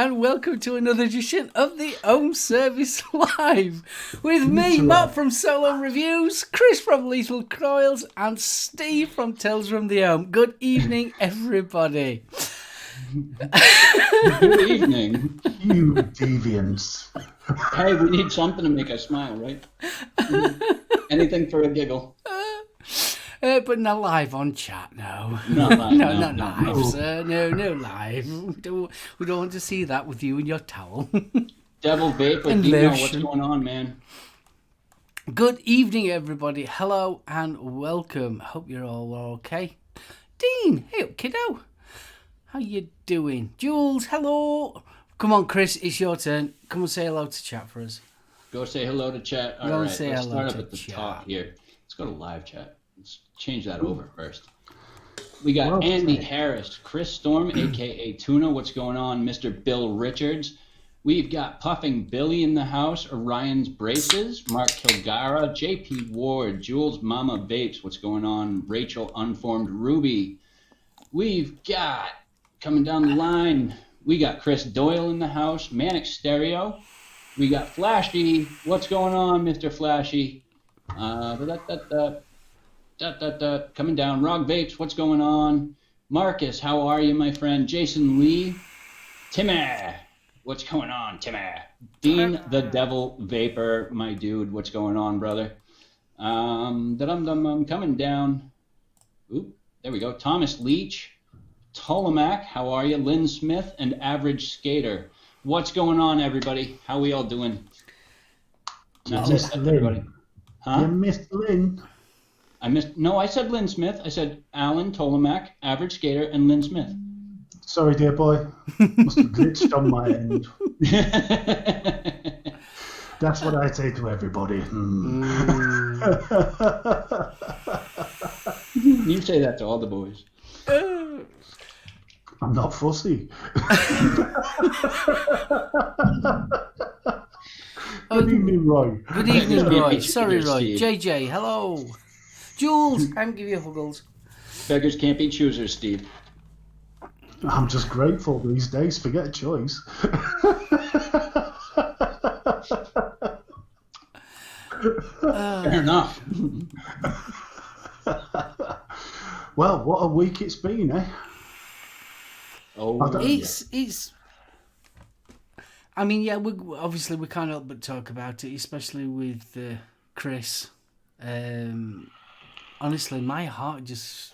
and welcome to another edition of the Ohm Service Live with me, Matt from SoulOhm Reviews, Chris from Lethal Coils, and Steve from Tales from the Ohm. Good evening, everybody. Good evening. You deviants. Hey, we need something to make us smile, right? Anything for a giggle. But not live on chat, no. Not live, not live, sir. No live. We don't want to see that with you and your towel. Devil Vapor, And do you know lotion. what's going on, man? Good evening, everybody. Hello and welcome. Hope you're all okay. Dean, hey up, kiddo. How you doing? Jules, hello. Come on, Chris, it's your turn. Come and say hello to chat for us. Go say hello to chat. All Go right, and say let's hello start to up at the chat. top here. Let's go to live chat. Let's change that over first. We got Andy Harris, Chris Storm, a.k.a. Tuna. What's going on? Mr. Bill Richards. We've got Puffing Billy in the house, Orion's Braces, Mark Kilgara, J.P. Ward, Jules Mama Vapes. What's going on? Rachel Unformed Ruby. We've got, coming down the line, we got Chris Doyle in the house, Manic Stereo. We got Flashy. What's going on, Mr. Flashy? Coming down. Rog Vapes, what's going on? Marcus, how are you, my friend? Jason Lee. Timmy, what's going on, Timmy? Dean the Devil Vapor, my dude, what's going on, brother? I'm coming down. Oop, there we go. Thomas Leach. Tolomac, how are you? Lynn Smith and Average Skater. What's going on, everybody? How we all doing? That's it, everybody. Huh? You missed Lynn. I said Lynn Smith. I said Alan, Tolomac, Average Skater, and Lynn Smith. Sorry, dear boy. Must have glitched on my end. That's what I say to everybody. You say that to all the boys. I'm not fussy. Good evening, Roy. Good evening, Roy. Sorry, Here's Roy. Steve. JJ, hello. Jules, I'm giving you huggles. Beggars can't be choosers, Steve. I'm just grateful these days. Forget a choice. Fair enough. Well, what a week it's been, eh? Oh, It's. I mean, yeah, we can't help but talk about it, especially with Chris. Honestly, my heart just.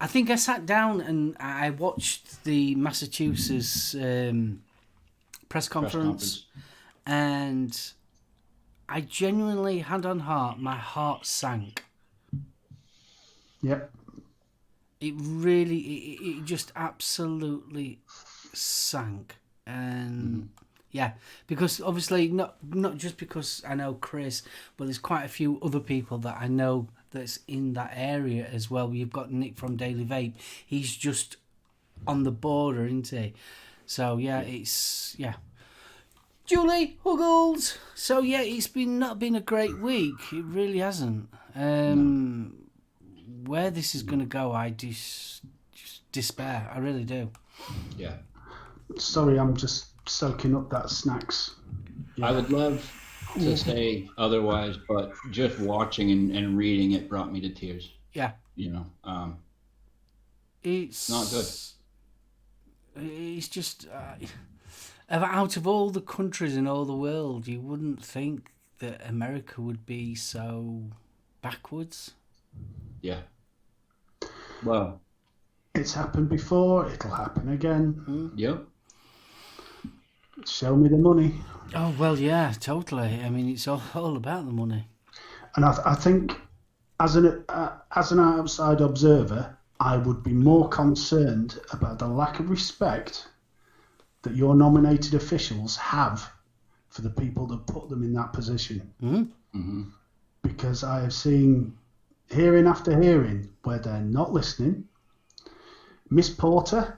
I think I sat down and I watched the Massachusetts press conference, and I genuinely, hand on heart, my heart sank. Yep. It really, it just absolutely sank. And yeah, because obviously not just because I know Chris, but there's quite a few other people that I know that's in that area as well. You've got Nick from Daily Vape. He's just on the border, isn't he? So yeah, it's Julie Huggles. So yeah, it's not been a great week. It really hasn't. Where this is going to go, I just despair. I really do. yeah. Sorry, I'm just soaking up that snacks. I would love to say otherwise, but just watching and reading it brought me to tears. Yeah. You know, It's not good. It's just out of all the countries in all the world, you wouldn't think that America would be so backwards. Yeah. Well. It's happened before. It'll happen again. Yep. Show me the money. Oh well, yeah, totally. I mean, it's all about the money. And I think, as an outside observer, I would be more concerned about the lack of respect that your nominated officials have for the people that put them in that position. Because I have seen hearing after hearing where they're not listening. Miss Porter,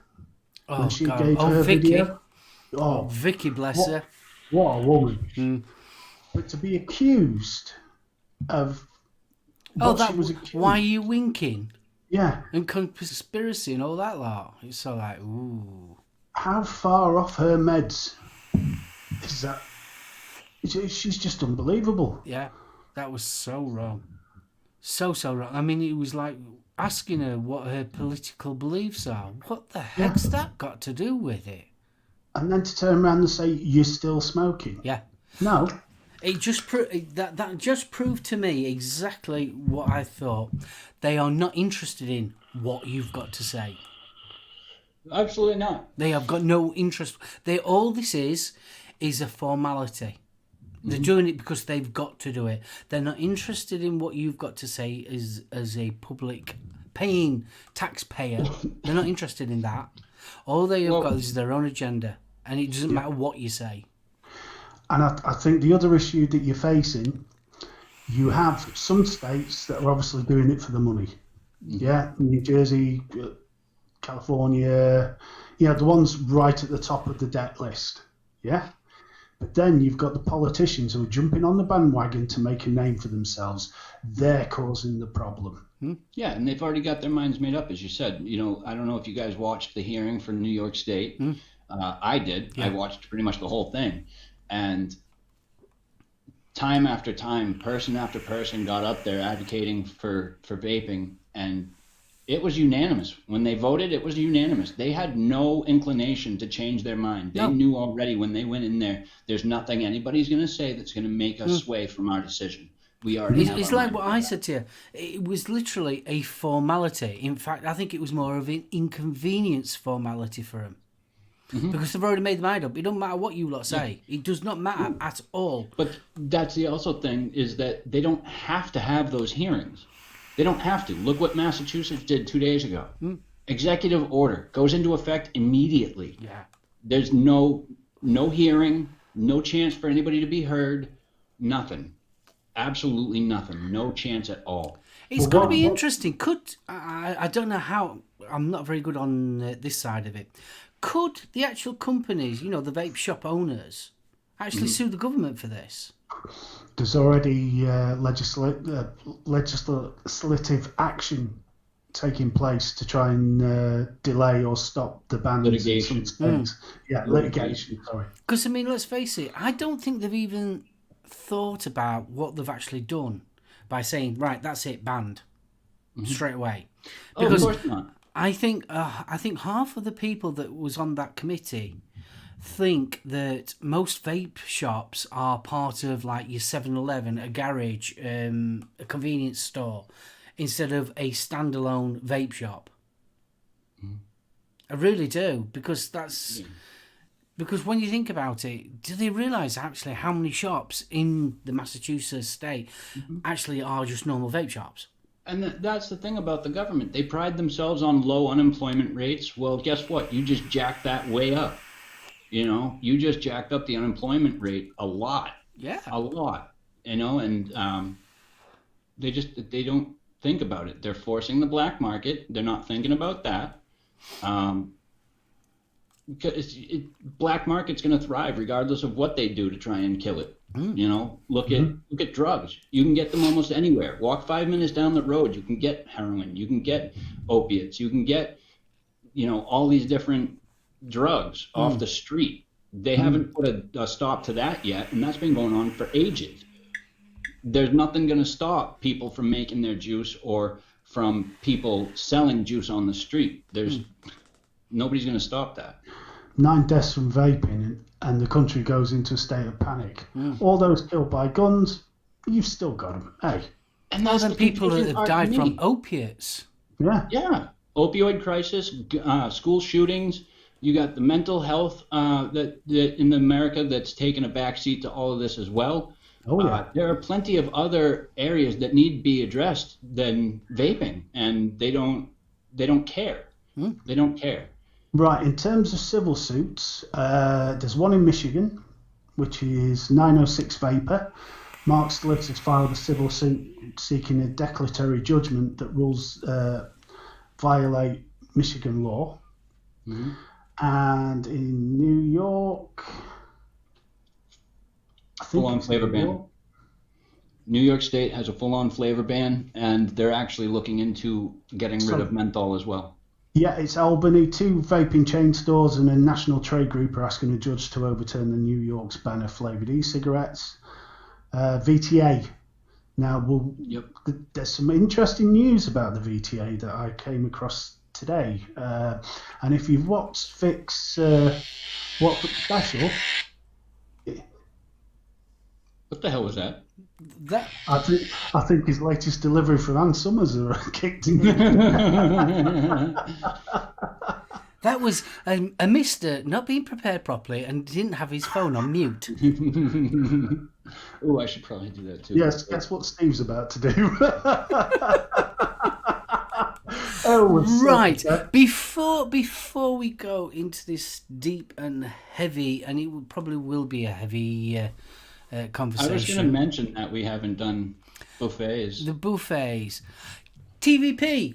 when she gave her Vicky. video. Oh, Vicky, bless her. What a woman. But to be accused of what she was accused. Why are you winking? Yeah. And conspiracy and all that lot. It's so like, ooh. how far off her meds is that? She's just unbelievable. Yeah, that was so wrong. So wrong. I mean, it was like asking her what her political beliefs are. What the heck's that got to do with it? And then to turn around and say, you're still smoking. Yeah. No. It just that just proved to me exactly what I thought. They are not interested in what you've got to say. Absolutely not. They have got no interest. All this is a formality. They're doing it because they've got to do it. They're not interested in what you've got to say as a public paying taxpayer. They're not interested in that. All they have got is their own agenda, and it doesn't matter what you say. And I think the other issue that you're facing, you have some states that are obviously doing it for the money. Yeah, New Jersey, California, the ones right at the top of the debt list. Yeah. But then you've got the politicians who are jumping on the bandwagon to make a name for themselves. They're causing the problem. Yeah, and they've already got their minds made up, as you said. I don't know if you guys watched the hearing for New York State. I did. Yeah. I watched pretty much the whole thing. And time after time, person after person got up there advocating for vaping, and it was unanimous. When they voted, it was unanimous. They had no inclination to change their mind. They knew already when they went in there, there's nothing anybody's going to say that's going to make us sway from our decision. We already have It's like what I said to you. It was literally a formality. In fact, I think it was more of an inconvenience formality for them. Because they've already made their mind up. It doesn't matter what you lot say. It does not matter at all. But that's the also thing, is that they don't have to have those hearings. They don't have to. Look what Massachusetts did 2 days ago. Executive order goes into effect immediately. Yeah. There's no hearing, no chance for anybody to be heard, nothing. Absolutely nothing. No chance at all. It's going to be interesting. I don't know how. I'm not very good on this side of it. Could the actual companies, the vape shop owners, actually sue the government for this? There's already legislative action taking place to try and delay or stop the bans. Litigation. Yeah, litigation, sorry. Because, let's face it, I don't think they've even thought about what they've actually done by saying, right, that's it, banned straight away. Because of course not. I think half of the people that was on that committee think that most vape shops are part of like your 7-Eleven, a garage, a convenience store, instead of a standalone vape shop. I really do, because because when you think about it, do they realise actually how many shops in the Massachusetts state actually are just normal vape shops? And that's the thing about the government. They pride themselves on low unemployment rates. Well, guess what? You just jacked that way up. You just jacked up the unemployment rate a lot. Yeah. A lot. And they don't think about it. They're forcing the black market. They're not thinking about that. Because black market's going to thrive regardless of what they do to try and kill it. Look at drugs. You can get them almost anywhere. Walk 5 minutes down the road, you can get heroin, you can get opiates, you can get all these different drugs off the street. They haven't put a stop to that yet, and that's been going on for ages. There's nothing going to stop people from making their juice or from people selling juice on the street. Nobody's going to stop that. 9 deaths from vaping, and the country goes into a state of panic. All those killed by guns, you've still got them. Hey. And those are people that have died from opiates. Yeah. Yeah. Opioid crisis, school shootings. You got the mental health that in America that's taken a backseat to all of this as well. Oh, yeah. There are plenty of other areas that need to be addressed than vaping, and they don't care. They don't care. Right, in terms of civil suits, there's one in Michigan, which is 906 Vapor. Mark Slips has filed a civil suit seeking a declaratory judgment that rules violate Michigan law. And in New York, I think full-on flavor ban. New York State has a full-on flavor ban, and they're actually looking into getting rid of menthol as well. Yeah, it's Albany. 2 vaping chain stores and a national trade group are asking a judge to overturn the New York's ban of flavoured e-cigarettes. VTA. Now, Yep. there's some interesting news about the VTA that I came across today. And if you've watched Vic's special, What the hell was that? That I think his latest delivery from Ann Summers are kicked in. that was a mister not being prepared properly and didn't have his phone on mute. Oh, I should probably do that too. Yes, guess what Steve's about to do. Oh, Right. Before we go into this deep and heavy, and it probably will be a heavy conversation. I was going to mention that we haven't done buffets. The buffets. TVP.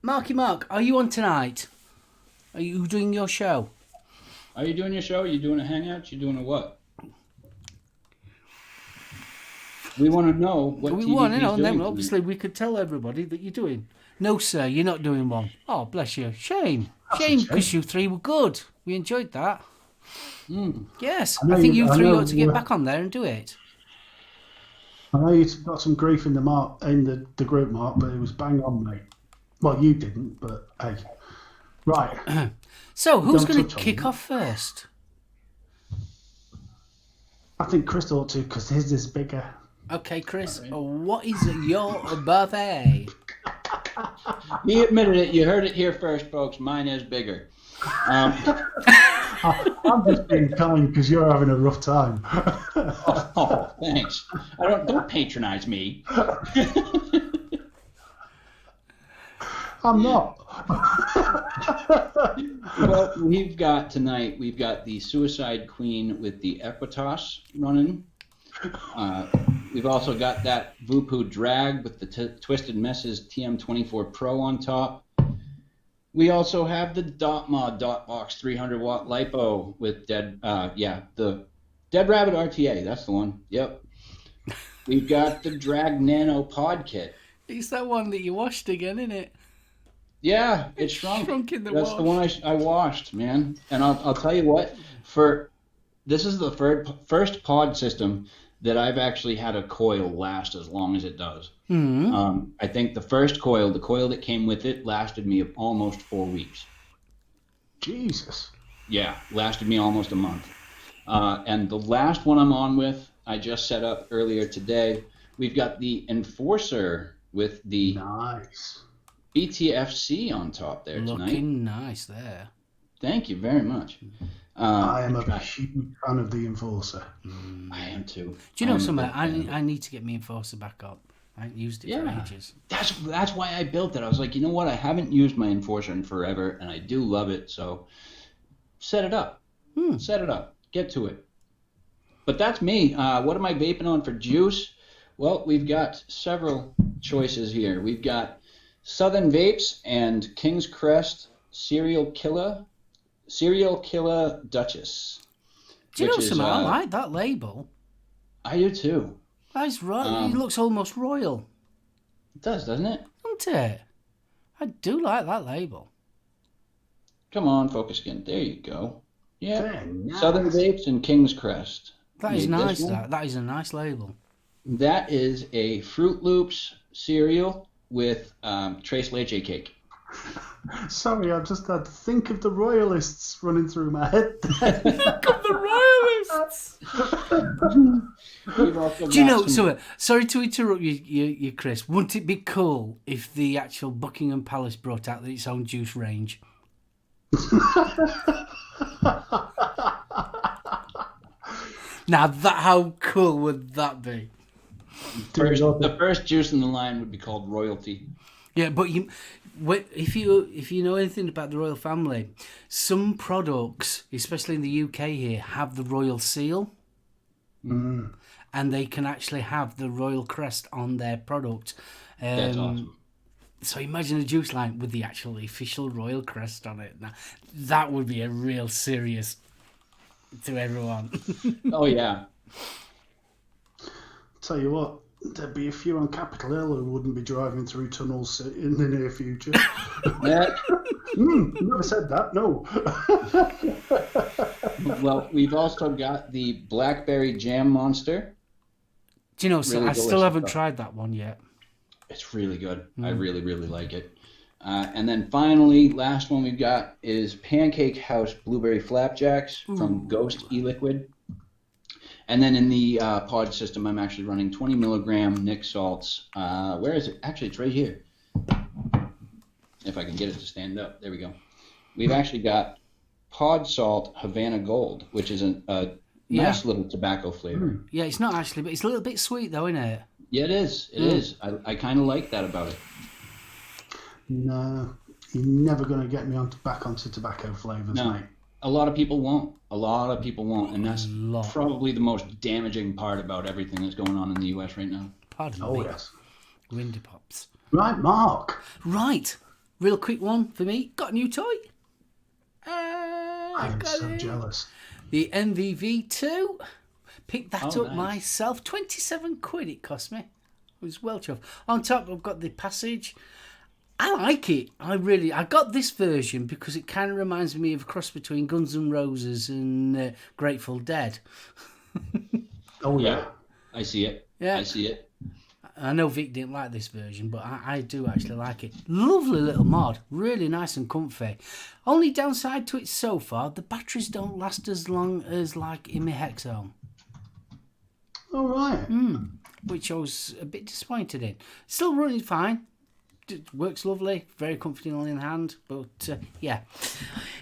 Marky Mark, are you on tonight? Are you doing your show? Are you doing your show? Are you doing a hangout? You doing a what? We want to know what We TVP want to know, is and then doing. obviously we could tell everybody that you're doing. No, sir, you're not doing one. Oh, bless you. Shame. Shame, because you three were good. We enjoyed that. Yes, I think you three ought to get back on there and do it. I know you got some grief in the group, Mark, but it was bang on, mate. Well, you didn't, but hey. Right. So, who's going touch to on kick it. off first? I think Chris ought to, because his is bigger. Okay, Chris, what is your birthday? He admitted it. You heard it here first, folks. Mine is bigger. I'm just being kind because you're having a rough time. Oh, thanks. Don't patronize me. I'm not. Well, we've got the Suicide Queen with the Equitas running. We've also got that Vupu Drag with the Twisted Messes TM24 Pro on top. We also have the DotMod DotBox 300 watt lipo with the Dead Rabbit RTA. That's the one. Yep. We've got the Drag Nano Pod Kit. It's that one that you washed again, isn't it? Yeah, it shrunk. Shrunk in the That's wash. the one I washed, man. And I'll tell you what, this is the first pod system that I've actually had a coil last as long as it does. Mm-hmm. I think the first coil, the coil that came with it, lasted me almost 4 weeks. Jesus. Yeah, lasted me almost a month. And the last one I'm on with, I just set up earlier today. We've got the Enforcer with the Nice. BTFC on top there tonight. Looking nice there. Thank you very much. I am a huge fan of the Enforcer. I am too. Do you know I'm a something? big fan of it. I need to get my Enforcer back up. I haven't used it for ages. That's why I built it. I was like, you know what? I haven't used my Enforcer in forever, and I do love it. So set it up. Set it up. Get to it. But that's me. What am I vaping on for juice? Well, we've got several choices here. We've got Southern Vapes and King's Crest Serial Killer Duchess. Do you know which is, something? I like that label. I do too. That's right. It looks almost royal, It does, doesn't it? doesn't it? I do like that label. Come on, focus again. There you go. Yeah. Very nice. Southern Vapes and King's Crest. That is made nice. this one. That is a nice label. That is a Fruit Loops cereal with Trace Leche cake. Sorry, I just had to think of the Royalists running through my head. The Royalists. Do you know? Sorry to interrupt you, Chris. Wouldn't it be cool if the actual Buckingham Palace brought out its own juice range? Now, how cool would that be? The first juice in the line would be called Royalty. Yeah, but if you know anything about the royal family, some products, especially in the UK here, have the royal seal, and they can actually have the royal crest on their product. That's awesome. So imagine a juice line with the actual official royal crest on it. Now, that would be a real serious to everyone. Oh, yeah. Tell you what, there'd be a few on Capitol Hill who wouldn't be driving through tunnels in the near future. Yeah. Never said that, no. Well, we've also got the Blackberry Jam Monster. Do you know, so Really I still delicious haven't stuff. tried that one yet. It's really good. I really, really like it. And then finally, last one we've got is Pancake House Blueberry Flapjacks from Ghost E-Liquid. And then in the pod system, I'm actually running 20 milligram Nick salts. Where is it? Actually, it's right here. If I can get it to stand up. There we go. We've actually got pod salt Havana Gold, which is a nice little tobacco flavor. Yeah, it's not actually, but it's a little bit sweet though, isn't it? Yeah, it is. It is. I kind of like that about it. No, you're never going to get me back onto tobacco flavours, mate. A lot of people won't. And that's probably the most damaging part about everything that's going on in the US right now. Pardon me. Yes. Windy pops. Right, Mark. Right. Real quick one for me. Got a new toy. I am so jealous. The MVV2. Picked that up nice. myself. 27 quid it cost me. It was well chuffed. On top, I've got the Passage. I like it. I got this version because it kind of reminds me of a cross between Guns N' Roses and Grateful Dead. Oh, yeah. I see it. Yeah. I see it. I know Vic didn't like this version, but I do actually like it. Lovely little mod. Really nice and comfy. Only downside to it so far, the batteries don't last as long as like in my Hexome. All right. Which I was a bit disappointed in. Still running fine. It works lovely, very comfortable in hand, but yeah.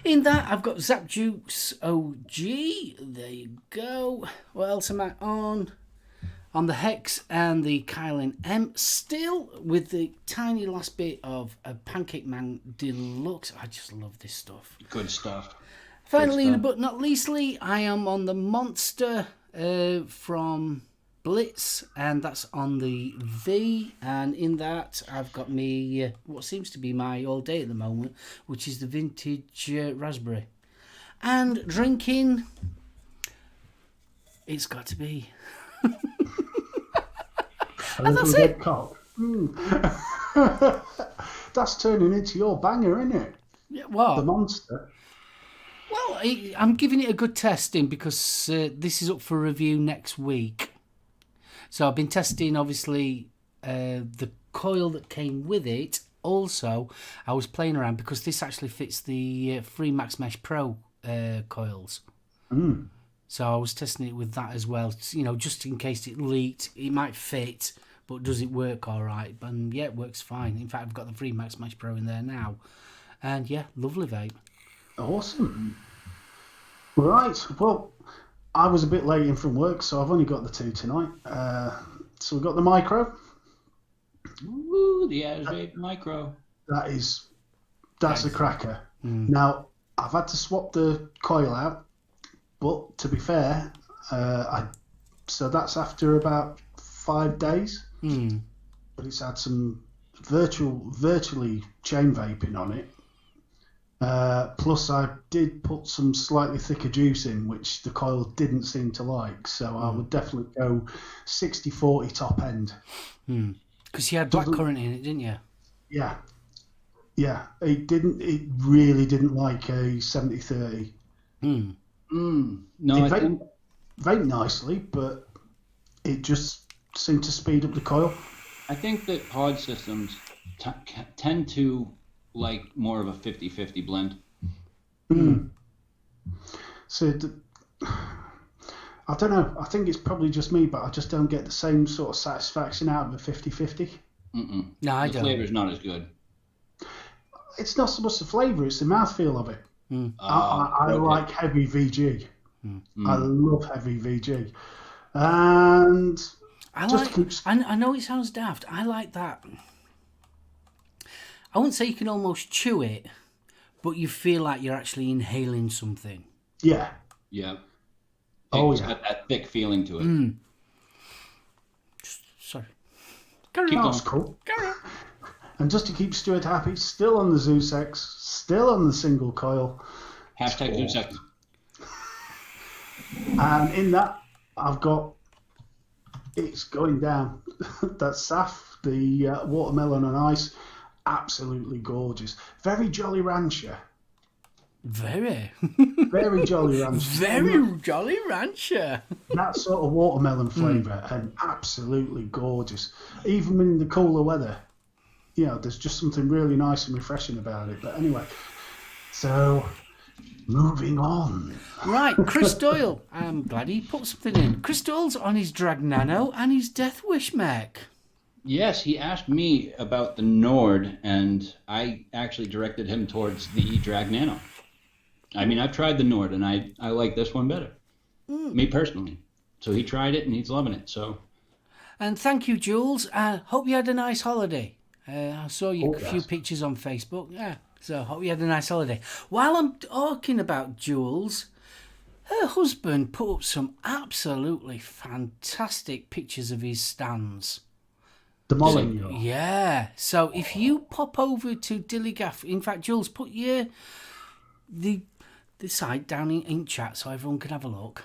In that, I've got Zap Juice OG. There you go. What else am I on? On the Hex and the Kylan M. Still with the tiny last bit of a Pancake Man Deluxe. I just love this stuff. Good stuff. Finally, but not leastly, I am on the Monster from Blitz, and that's on the V, and in that I've got me what seems to be my all day at the moment, which is the vintage raspberry. And drinking, it's got to be And that's it. Cock. That's turning into your banger, isn't it? Yeah, what? The Monster. Well, I'm giving it a good testing because this is up for review next week. So I've been testing, obviously, the coil that came with it. Also, I was playing around because this actually fits the free Max Mesh Pro coils. So I was testing it with that as well. You know, just in case it leaked, it might fit, but does it work all right? And yeah, it works fine. In fact, I've got the free Max Mesh Pro in there now. And yeah, lovely vape. Awesome. Right, well, I was a bit late in from work, so I've only got the two tonight. So we've got the Micro. Woo, the Azvape Micro. That's a cracker. Now, I've had to swap the coil out, but to be fair, so that's after about 5 days. But it's had some virtually chain vaping on it. Plus, I did put some slightly thicker juice in, which the coil didn't seem to like. So I would definitely go 60-40 top end. Because you had blackcurrant in it, didn't you? Yeah. It really didn't like a 70-30. No, It vape nicely, but it just seemed to speed up the coil. I think that pod systems tend to like more of a 50-50 blend. So I don't know. I think it's probably just me, but I just don't get the same sort of satisfaction out of a 50-50. No, I the don't. flavor's not as good. It's not so much the flavour, it's the mouthfeel of it. I like heavy VG. I love heavy VG. And I know it sounds daft. I like that. I wouldn't say you can almost chew it, but you feel like you're actually inhaling something. Yeah. Yeah. It's got that thick feeling to it. Sorry. That's cool. And just to keep Stuart happy, still on the Zeus X, still on the single coil. Hashtag Zeus. And in that, I've got it's going down. That Saf, the watermelon on ice, absolutely gorgeous. Very Jolly Rancher. Very. Very Jolly Rancher. Very Jolly Rancher. That sort of watermelon flavour and absolutely gorgeous. Even in the cooler weather, there's just something really nice and refreshing about it. But anyway, so moving on. Right, Chris Doyle. I'm glad he put something in. Chris Doyle's on his Drag Nano and his Death Wish mech. Yes, he asked me about the Nord, and I actually directed him towards the Drag Nano. I mean, I've tried the Nord, and I like this one better. Me personally. So he tried it, and he's loving it. So. And thank you, Jules. Hope you had a nice holiday. I saw a few pictures on Facebook. Yeah, so hope you had a nice holiday. While I'm talking about Jules, her husband put up some absolutely fantastic pictures of his stands. The Molyneux. Yeah. So if you pop over to Dillygaff, in fact, Jules, put the site down in chat so everyone can have a look.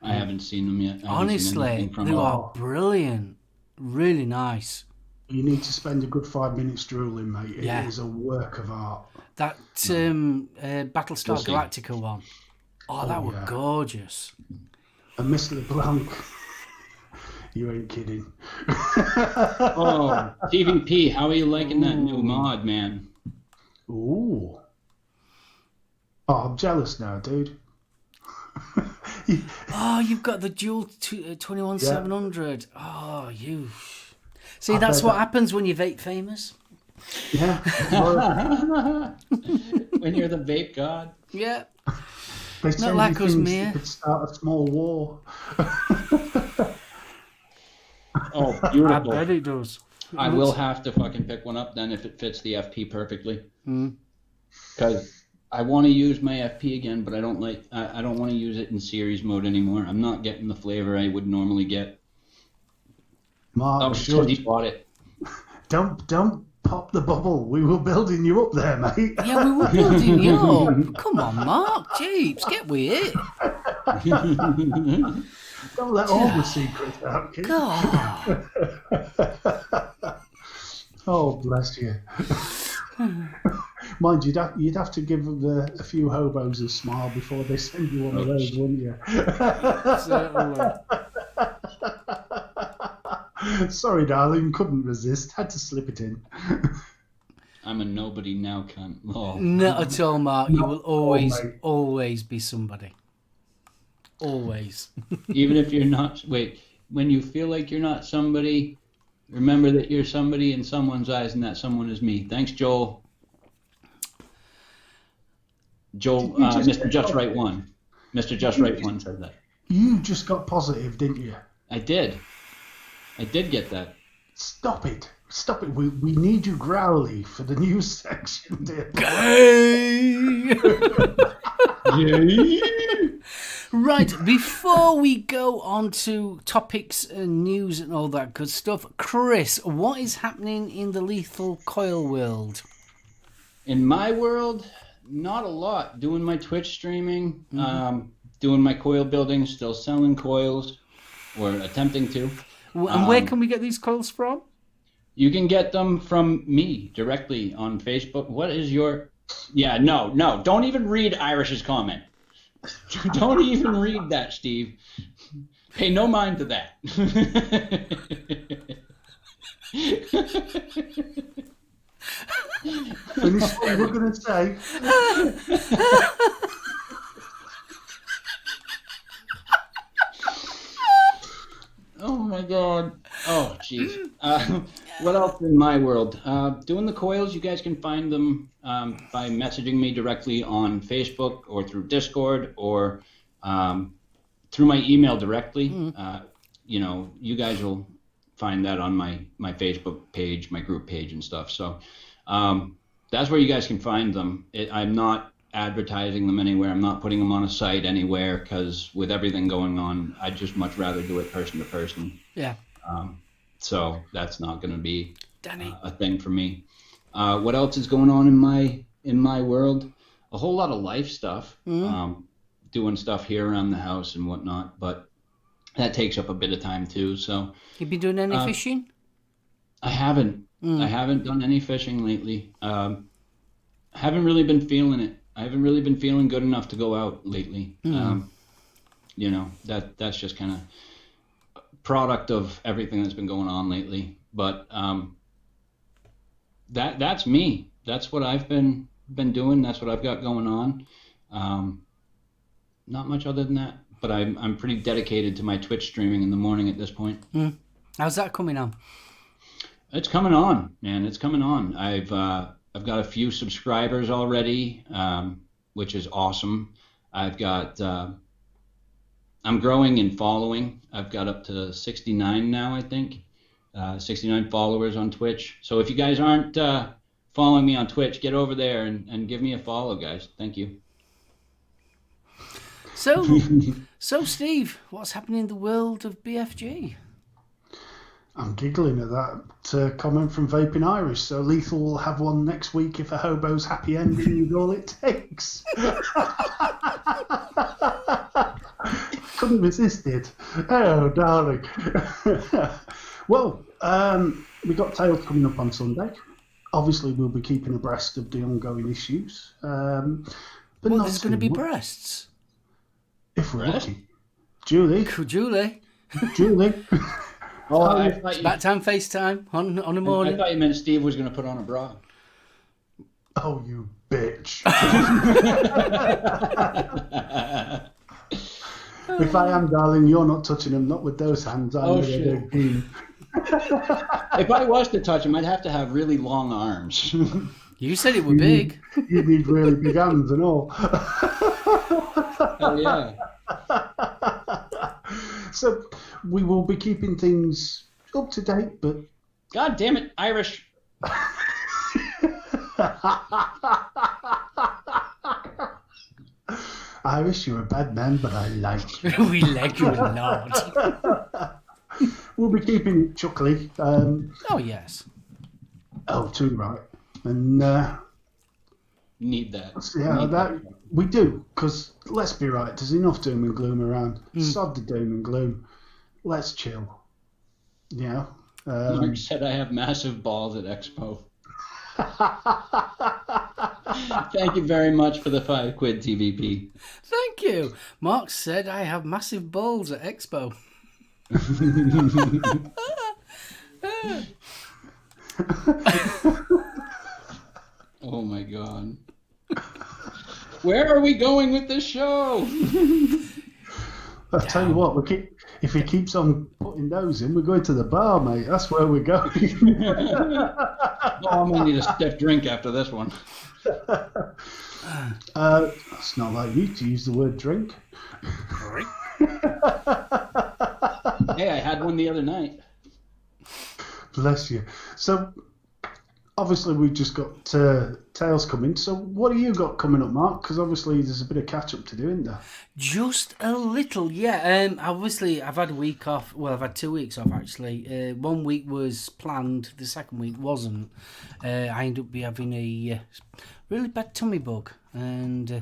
I haven't seen them yet. Honestly, they are brilliant. Really nice. You need to spend a good 5 minutes drooling, mate. It is a work of art. That Battlestar Galactica one. Oh, that was gorgeous. And Miss LeBlanc. You ain't kidding. Oh, TVP, how are you liking that new mod, man? Ooh. Oh, I'm jealous now, dude. Oh, you've got the dual 21700. Oh, you. See, that's what happens when you vape famous. Yeah. When you're the vape god. Yeah. They Not like us, Mia. Could start a small war. Oh, beautiful. I bet it does. I will have to fucking pick one up then if it fits the FP perfectly. Because I want to use my FP again, but I don't want to use it in series mode anymore. I'm not getting the flavor I would normally get. Mark, sure, he bought it. Don't pop the bubble. We were building you up there, mate. Yeah, we were building you up. Come on, Mark. Jeeps, get with it. Don't let all the secrets out, kid. God. Oh, bless you. Mind you, you'd have to give a few hobos a smile before they send you one of those, wouldn't you? Certainly. Sorry, darling, couldn't resist. Had to slip it in. I'm a nobody now, cunt. Oh. Not at all, Mark. You will always be somebody. Always. Even if you're not... Wait, when you feel like you're not somebody, remember that you're somebody in someone's eyes, and that someone is me. Thanks, Joel. Joel, Mr. Just Right One. Mr. Just Right One said that. You just got positive, didn't you? I did get that. Stop it. We need you growly for the news section, dear. Right, before we go on to topics and news and all that good stuff, Chris, what is happening in the lethal coil world? In my world, not a lot. Doing my Twitch streaming, doing my coil building, still selling coils, or attempting to. And where can we get these coils from? You can get them from me directly on Facebook. What is your... Yeah, no, don't even read Irish's comment. Don't even read that, Steve. Pay no mind to that. Finish what you were going to say. Oh my God. Oh jeez. What else in my world? Doing the coils, you guys can find them by messaging me directly on Facebook or through Discord or through my email directly. You guys will find that on my Facebook page, my group page and stuff. So that's where you guys can find them. I'm not advertising them anywhere. I'm not putting them on a site anywhere because with everything going on, I'd just much rather do it person to person. Yeah. So that's not going to be a thing for me. What else is going on in my world? A whole lot of life stuff. Doing stuff here around the house and whatnot. But that takes up a bit of time too. So You been doing any fishing? I haven't. I haven't done any fishing lately. Haven't really been feeling it. I haven't really been feeling good enough to go out lately. You know, that's just kind of product of everything that's been going on lately. But that's me. That's what I've been doing. That's what I've got going on. Not much other than that. But I'm pretty dedicated to my Twitch streaming in the morning at this point. How's that coming on? It's coming on, man. It's coming on. I've got a few subscribers already, which is awesome. I've got I'm growing in following. I've got up to 69 now, I think. 69 followers on Twitch. So if you guys aren't following me on Twitch, get over there and give me a follow, guys. Thank you. So Steve, what's happening in the world of BFG? I'm giggling at that comment from Vaping Irish. So Lethal will have one next week if a hobo's happy ending is all it takes. Couldn't resist it. Oh, darling. Well, we got Tales coming up on Sunday. Obviously, we'll be keeping abreast of the ongoing issues. But Well, not there's too going to be much, breasts. if we're lucky. Julie. Julie. Oh, I It's thought you, back time FaceTime on a I morning. thought you meant Steve was going to put on a bra. Oh, you bitch. If I am, darling, you're not touching him, not with those hands. Oh, shit. If I was to touch him, I'd have to have really long arms. You said it were big. You need really big hands and all. Hell yeah. So we will be keeping things up to date, but God damn it, Irish. Irish, you're a bad man, but I like you. We like you a lot. We'll be keeping it chuckly. Oh, yes. Oh, too right. And Need that. that we do, because let's be right, there's enough doom and gloom around. Sod the doom and gloom. Let's chill. You know? Mark said I have massive balls at Expo. Thank you very much for the £5 TVP. Thank you. Mark said I have massive balls at Expo. Oh my god. Where are we going with this show? I'll tell you what, if he keeps on putting those in, we're going to the bar, mate. That's where we're going. Oh, I'm going to need a stiff drink after this one. It's not like you to use the word drink. Hey, I had one the other night. Bless you. So, obviously, we've just got Tales coming. So, what have you got coming up, Mark? Because obviously, there's a bit of catch-up to do, isn't there? Just a little, yeah. Obviously, I've had a week off. Well, I've had 2 weeks off, actually. 1 week was planned. The second week wasn't. I ended up having a really bad tummy bug. And,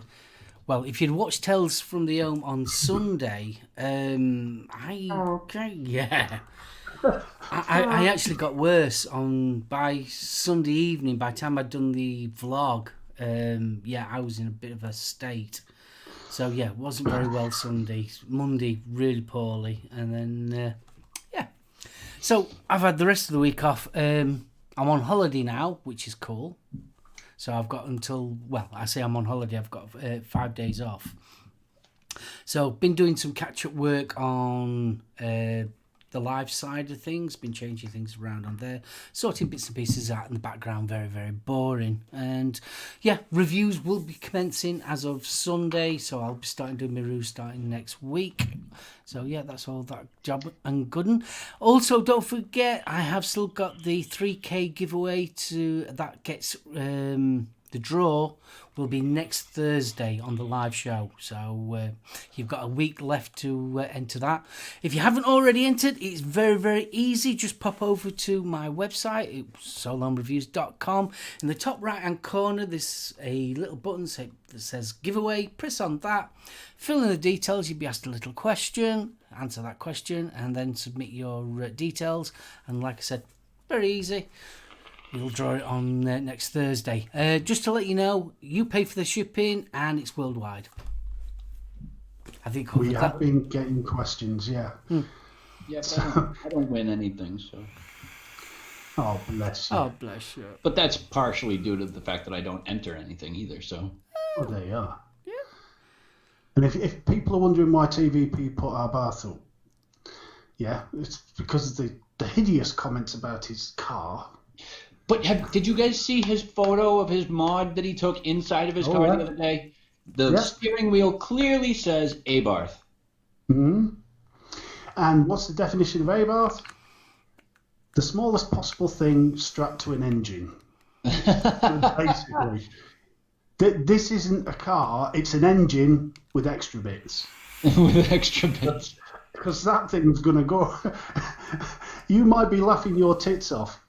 well, if you'd watched Tales from the Ohm on Sunday, yeah. I actually got worse by Sunday evening. By the time I'd done the vlog, I was in a bit of a state. So yeah, it wasn't very well Sunday. Monday, really poorly, and then So I've had the rest of the week off. I'm on holiday now, which is cool. So I've got I say I'm on holiday. I've got 5 days off. So been doing some catch-up work on the live side of things, been changing things around on there, sorting bits and pieces out in the background, very, very boring. And yeah, reviews will be commencing as of Sunday, so I'll be starting doing my reviews starting next week. So yeah, that's all that job and good. Also, don't forget, I have still got the 3K giveaway that gets the The draw will be next Thursday on the live show. So you've got a week left to enter that. If you haven't already entered, it's very, very easy. Just pop over to my website, SoulOhmReviews.com. In the top right-hand corner, there's a little button that says giveaway. Press on that. Fill in the details. You'll be asked a little question. Answer that question and then submit your details. And like I said, very easy. We'll draw it on next Thursday. Just to let you know, you pay for the shipping and it's worldwide. I think we have been getting questions, yeah. Yeah, but I don't win anything, so. Oh, bless you. Oh, bless you. But that's partially due to the fact that I don't enter anything either, so. Oh, there you are. Yeah. And if people are wondering why TVP put our bath up, yeah, it's because of the hideous comments about his car. But did you guys see his photo of his mod that he took inside of his car the other day? The steering wheel clearly says Abarth. Mm-hmm. And what's the definition of Abarth? The smallest possible thing strapped to an engine. Basically. This isn't a car, it's an engine with extra bits. With extra bits. Because that thing's going to go... You might be laughing your tits off,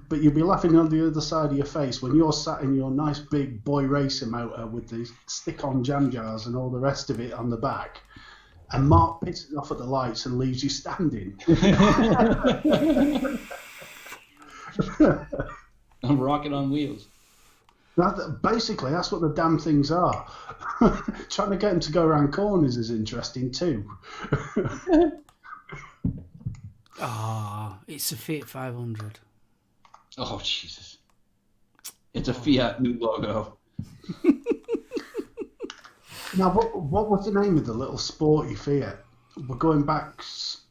but you'll be laughing on the other side of your face when you're sat in your nice big boy racer motor with the stick-on jam jars and all the rest of it on the back, and Mark pisses off at the lights and leaves you standing. I'm rocking on wheels. Basically, that's what the damn things are. Trying to get them to go around corners is interesting too. It's a Fiat 500. Oh, Jesus. It's a Fiat new logo. Now, what was the name of the little sporty Fiat? We're going back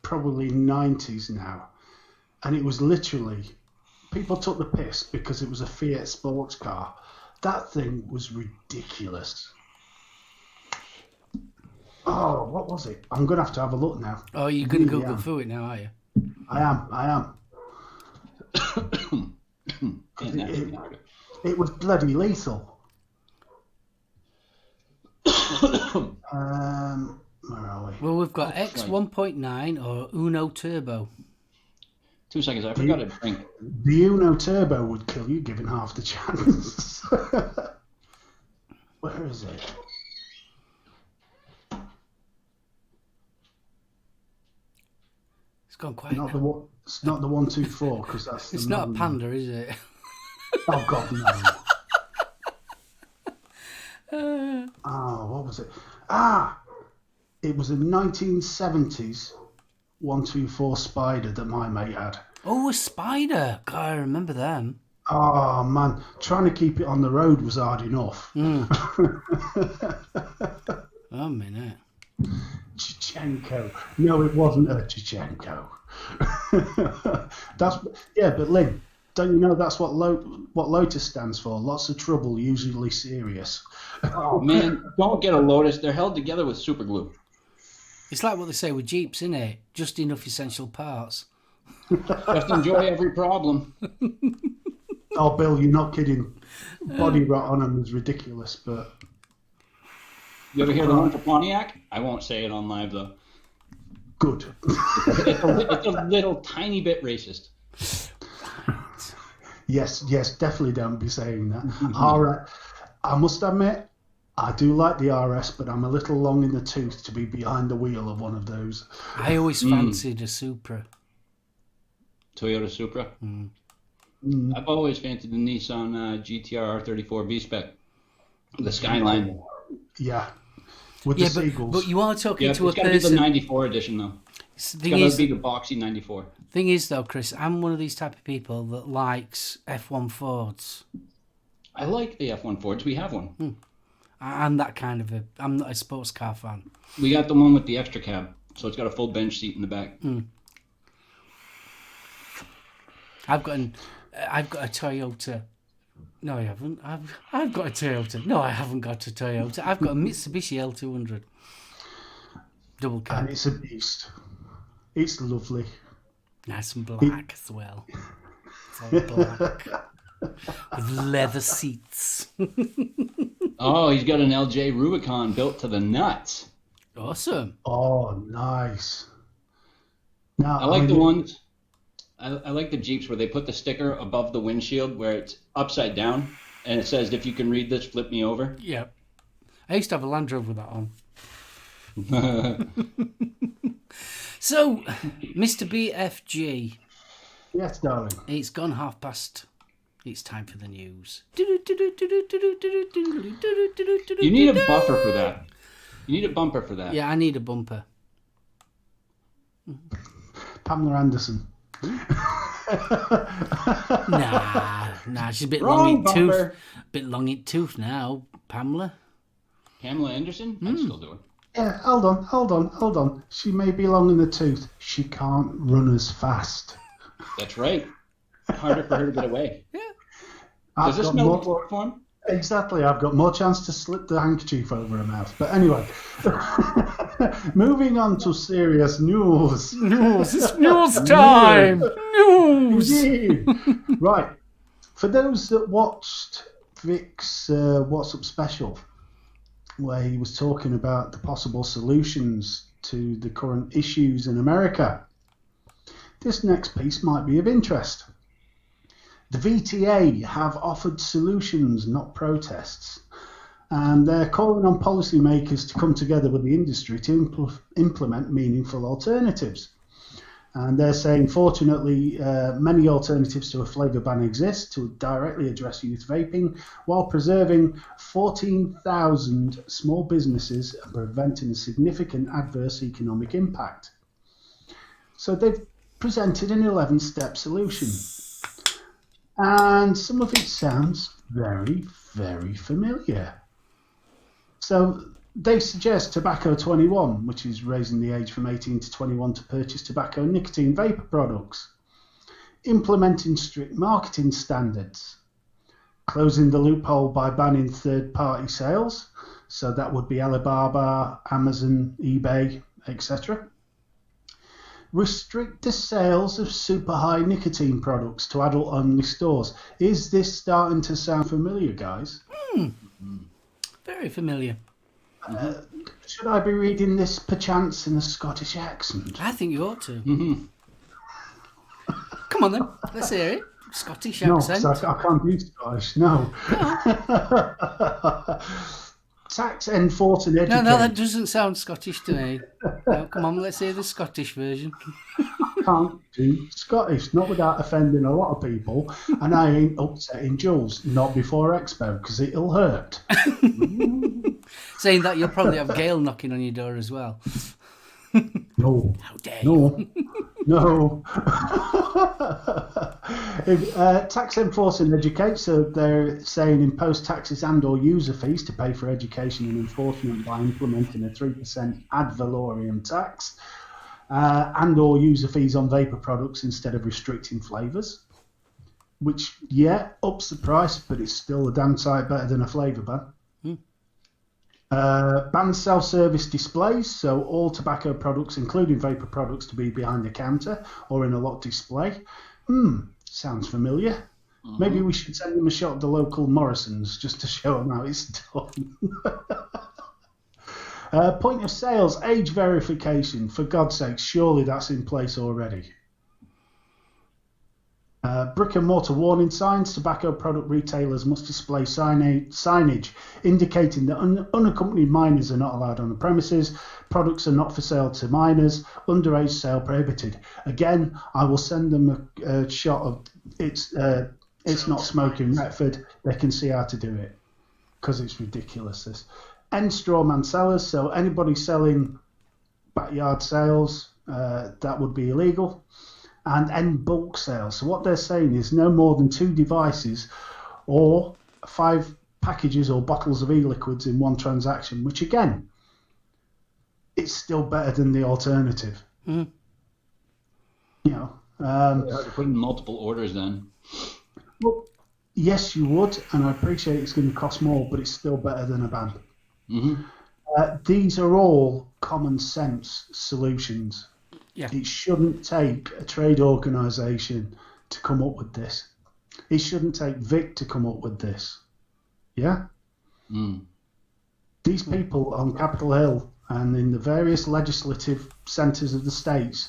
probably 90s now. And it was literally, people took the piss because it was a Fiat sports car. That thing was ridiculous. Oh, what was it? I'm going to have a look now. Oh, you're going to Google through it now, are you? I am. It was bloody lethal. Where are we? Well, we've got X 1.9 or Uno Turbo. 2 seconds, I forgot to drink. The Uno Turbo would kill you, given half the chance. Where is it? It's gone quiet. It's not the 124 because that's. It's not a Panda, is it? Oh God, no. What was it? It was a 1970s 124 Spider that my mate had. Oh, a Spider! God, I remember them. Oh man, trying to keep it on the road was hard enough. Oh, minute. Chichenko. No, it wasn't a Chichenko. But Lynn, don't you know that's what Lotus stands for? Lots of trouble, usually serious. Oh man, don't get a Lotus. They're held together with super glue. It's like what they say with Jeeps, isn't it? Just enough essential parts. Just enjoy every problem. Oh, Bill, you're not kidding. Body rot on them is ridiculous, but... You ever hear the one for Pontiac? I won't say it on live, though. Good. It's a little tiny bit racist. Yes, definitely don't be saying that. All right. I must admit, I do like the RS, but I'm a little long in the tooth to be behind the wheel of one of those. I always fancied a Supra. Toyota Supra? I've always fancied the Nissan GTR R34 V-Spec. The Skyline. Yeah. With the seagulls. But you are talking to a person... It's got to be the 94 edition, though. It's got to be the boxy 94. Thing is, though, Chris, I'm one of these type of people that likes F1 Fords. I like the F1 Fords. We have one. I'm that kind of I'm not a sports car fan. We got the one with the extra cab, so it's got a full bench seat in the back. I've got a Toyota. No, I haven't. I've got a Toyota. No, I haven't got a Toyota. I've got a Mitsubishi L200. Double cab. And it's a beast. It's lovely. Nice and black as well. It's all black. with leather seats. Oh, he's got an LJ Rubicon built to the nuts. Awesome. Oh, nice. Now, I like the ones. I like the Jeeps where they put the sticker above the windshield where it's upside down and it says, "If you can read this, flip me over." Yeah. I used to have a Land Rover with that on. So, Mr. BFG. Yes, darling. It's gone past. It's time for the news. You need a buffer for that. You need a bumper for that. Yeah, I need a bumper. Pamela Anderson. Nah, she's a bit Wrong long in tooth. bumper. Bit long in tooth now, Pamela. Pamela Anderson? I'd still do it. Yeah, hold on. She may be long in the tooth. She can't run as fast. That's right. Harder for her to get away. Yeah. Does this smell like chloroform? Exactly. I've got more chance to slip the handkerchief over her mouth. But anyway, moving on to serious news. It's news time. News. Indeed. Right. For those that watched Vic's What's Up special, where he was talking about the possible solutions to the current issues in America, this next piece might be of interest. The VTA have offered solutions, not protests, and they're calling on policymakers to come together with the industry to implement meaningful alternatives. And they're saying, fortunately, many alternatives to a flavour ban exist to directly address youth vaping while preserving 14,000 small businesses and preventing a significant adverse economic impact. So they've presented an 11-step solution. And some of it sounds very, very familiar. So they suggest Tobacco 21, which is raising the age from 18 to 21 to purchase tobacco and nicotine vapor products, implementing strict marketing standards, closing the loophole by banning third-party sales, so that would be Alibaba, Amazon, eBay, etc. Restrict the sales of super high nicotine products to adult only stores. Is this starting to sound familiar, guys? Very familiar. Should I be reading this perchance in a Scottish accent? I think you ought to. Come on then, let's hear it. Scottish No, accent. 'cause I can't do Scottish, no. Tax enforce and educate. No, that doesn't sound Scottish to me. No, come on, let's hear the Scottish version. I can't do Scottish, not without offending a lot of people, and I ain't upsetting Jules, not before Expo, because it'll hurt. Saying that, you'll probably have Gail knocking on your door as well. No. How dare you? No. Tax enforce and educate, so they're saying impose taxes and or user fees to pay for education and enforcement by implementing a 3% ad valorem tax and or user fees on vapor products instead of restricting flavours, which, yeah, ups the price, but it's still a damn sight better than a flavour ban. Ban self-service displays, so all tobacco products, including vapor products, to be behind the counter or in a locked display. Sounds familiar. Maybe we should send them a shot at the local Morrisons just to show them how it's done. Point of sales, age verification. For God's sake, surely that's in place already. Brick and mortar warning signs. Tobacco product retailers must display signage indicating that unaccompanied minors are not allowed on the premises. Products are not for sale to minors. Underage sale prohibited. Again, I will send them a shot of It's Not Smoking Retford. They can see how to do it because it's ridiculous. This end strawman sellers. So anybody selling backyard sales, that would be illegal. And end bulk sales. So what they're saying is no more than 2 devices or 5 packages or bottles of e-liquids in one transaction, which again, it's still better than the alternative. You know, put in multiple orders then. well, yes, you would, and I appreciate it's going to cost more, but it's still better than a ban. These are all common sense solutions. Yeah. It shouldn't take a trade organisation to come up with this. It shouldn't take Vic to come up with this. Yeah? These people on Capitol Hill and in the various legislative centres of the states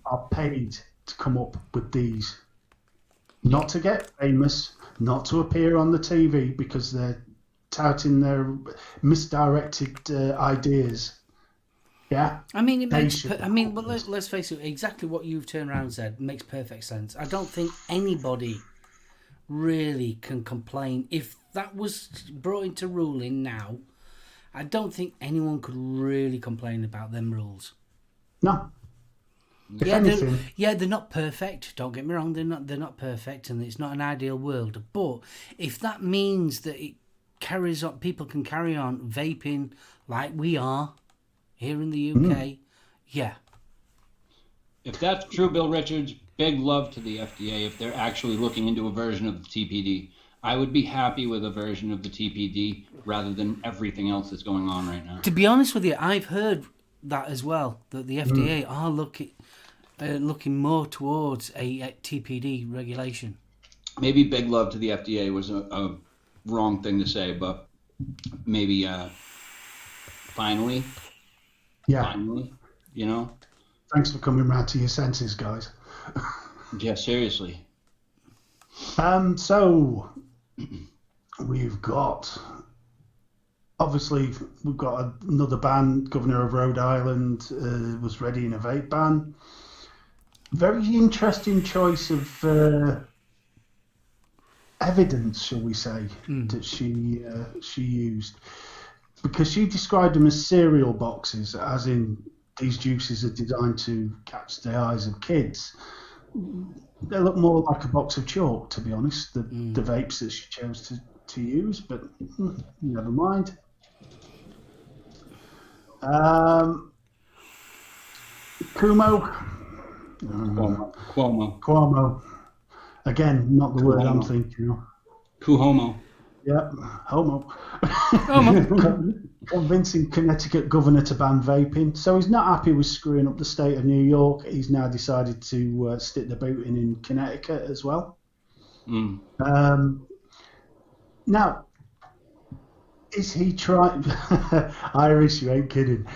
are paid to come up with these. Not to get famous, not to appear on the TV because they're touting their misdirected ideas. Yeah. I mean, it makes. But let's face it. Exactly what you've turned around and said makes perfect sense. I don't think anybody really can complain if that was brought into ruling now. I don't think anyone could really complain about them rules. No. They're not perfect. Don't get me wrong. They're not perfect, and it's not an ideal world. But if that means that it carries on, people can carry on vaping like we are here in the UK. Yeah. If that's true, Bill Richards, big love to the FDA if they're actually looking into a version of the TPD. I would be happy with a version of the TPD rather than everything else that's going on right now. To be honest with you, I've heard that as well, that the FDA are looking more towards a TPD regulation. Maybe big love to the FDA was a wrong thing to say, but maybe finally. Yeah. Finally, you know? Thanks for coming round to your senses, guys. Yeah, seriously. So we've got another ban. Governor of Rhode Island was readying a vape ban. Very interesting choice of evidence, shall we say, that she used, because she described them as cereal boxes, as in these juices are designed to catch the eyes of kids. They look more like a box of chalk, to be honest, the vapes that she chose to use, but never mind. Cuomo. Again, not the word I'm thinking of. Cuomo. Yeah, homo. Convincing Connecticut governor to ban vaping. So he's not happy with screwing up the state of New York. He's now decided to stick the boot in Connecticut as well. Now, is he trying... Irish, you ain't kidding.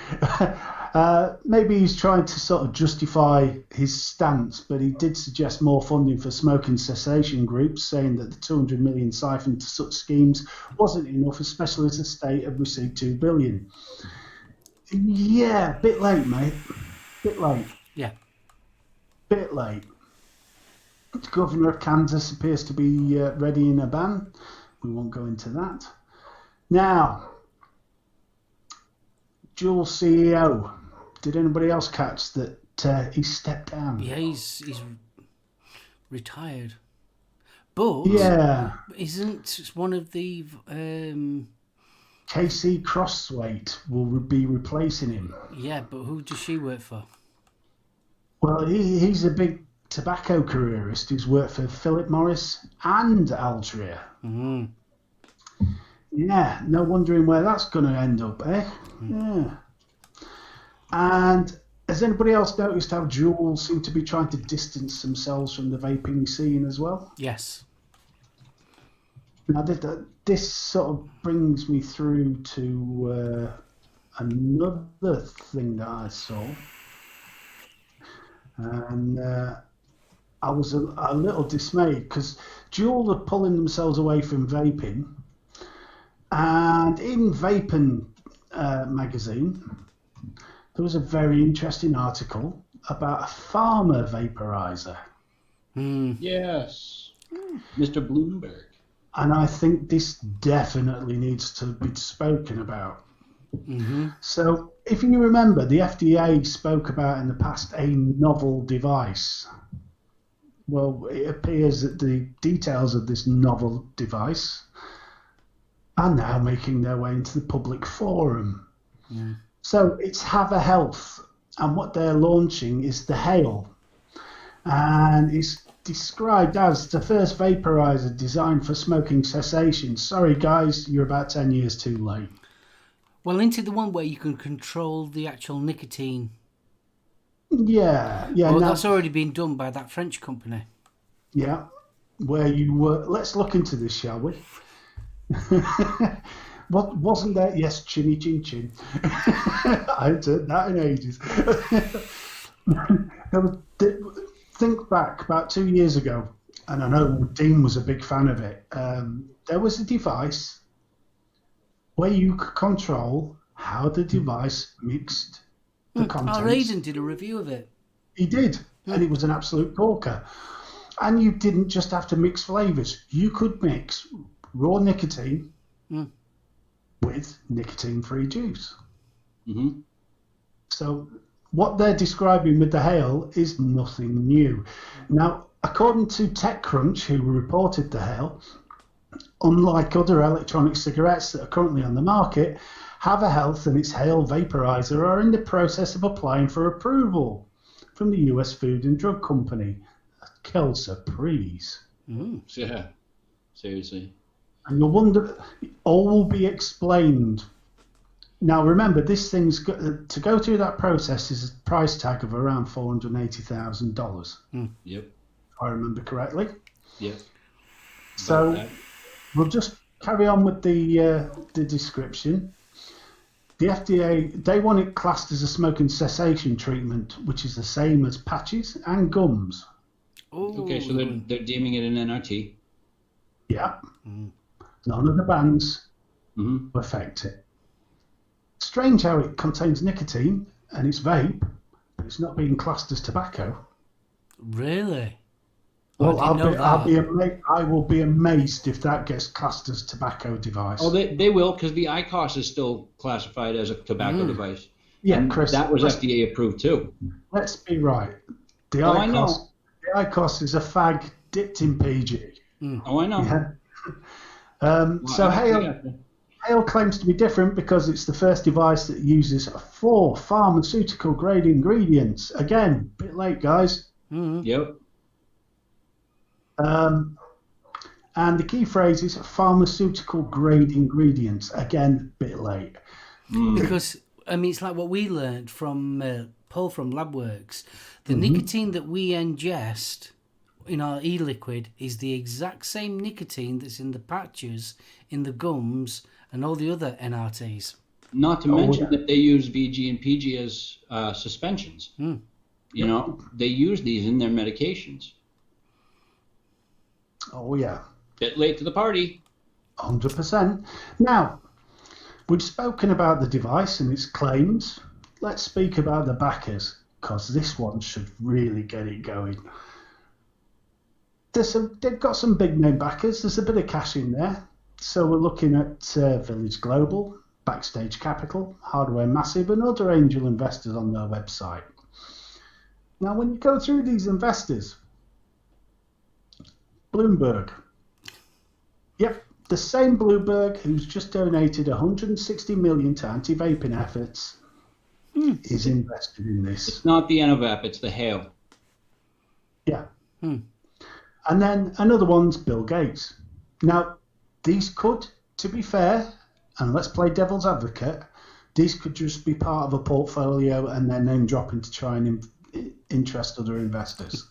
Maybe he's trying to sort of justify his stance, but he did suggest more funding for smoking cessation groups, saying that the $200 million siphoned to such schemes wasn't enough, especially as the state had received $2 billion. Yeah, bit late, mate. Bit late. Yeah. Bit late. The governor of Kansas appears to be readying a ban. We won't go into that. Now, Juul CEO. Did anybody else catch that he stepped down? Yeah, he's retired. But isn't one of the Casey Crosswaite will be replacing him? Yeah, but who does she work for? Well, he's a big tobacco careerist who's worked for Philip Morris and Altria. Mm-hmm. Yeah, no wondering where that's going to end up, eh? Yeah. And has anybody else noticed how Juul seem to be trying to distance themselves from the vaping scene as well? Yes. Now, this sort of brings me through to another thing that I saw. And I was a little dismayed because Juul are pulling themselves away from vaping. And in Vaping magazine, there was a very interesting article about a farmer vaporizer. Yes, Mr. Bloomberg. And I think this definitely needs to be spoken about. Mm-hmm. So, if you remember, the FDA spoke about in the past a novel device. Well, it appears that the details of this novel device are now making their way into the public forum. Yeah. So it's Have a Health, and what they're launching is the Hail. And it's described as the first vaporizer designed for smoking cessation. Sorry, guys, you're about 10 years too late. Well, into the one where you can control the actual nicotine. Yeah. Well, that's already been done by that French company. Yeah. where you were. Let's look into this, shall we? What wasn't there? Yes, chinny chin chin. I haven't heard that in ages. Think back about 2 years ago, and I know Dean was a big fan of it. There was a device where you could control how the device mixed the contents. Our agent did a review of it. He did, and it was an absolute corker. And you didn't just have to mix flavours. You could mix raw nicotine with nicotine-free juice. Mm-hmm. So what they're describing with the hail is nothing new. Now, according to TechCrunch, who reported the hail, unlike other electronic cigarettes that are currently on the market, Have Health and its hail vaporizer are in the process of applying for approval from the US Food and Drug Company. Quelle surprise. Yeah, seriously. And you'll wonder, all will be explained. Now remember, this thing's to go through that process is a price tag of around $480,000. Yep. If I remember correctly. Yep. So we'll just carry on with the description. The FDA, they want it classed as a smoking cessation treatment, which is the same as patches and gums. Ooh. Okay, so they're deeming it an NRT. Yeah. None of the bands affect it. Strange how it contains nicotine and it's vape, but it's not being classed as tobacco. Really? Well, I will be amazed if that gets classed as tobacco device. Oh, they will, because the IQOS is still classified as a tobacco device. Yeah, and Chris, that was FDA approved too. Let's be right. The I know. IQOS is a fag dipped in PG. Oh, I know. Yeah. So Hale claims to be different because it's the first device that uses 4 pharmaceutical grade ingredients. Again, a bit late, guys. Yep. And the key phrase is pharmaceutical grade ingredients. Again, a bit late. Because, I mean, it's like what we learned from Paul from LabWorks. The nicotine that we ingest in our e-liquid is the exact same nicotine that's in the patches, in the gums, and all the other NRTs. Not to mention that they use VG and PG as suspensions. You know, they use these in their medications. Oh, yeah. Bit late to the party. 100%. Now, we've spoken about the device and its claims. Let's speak about the backers, because this one should really get it going. They've got some big name backers. There's a bit of cash in there. So we're looking at Village Global, Backstage Capital, Hardware Massive, and other angel investors on their website. Now, when you go through these investors, Bloomberg. Yep, the same Bloomberg who's just donated $160 million to anti-vaping efforts is invested in this. It's not the NOVAP, it's the Hale. Yeah. And then another one's Bill Gates. Now, these could, to be fair, and let's play devil's advocate, these could just be part of a portfolio and then name dropping to try and interest other investors.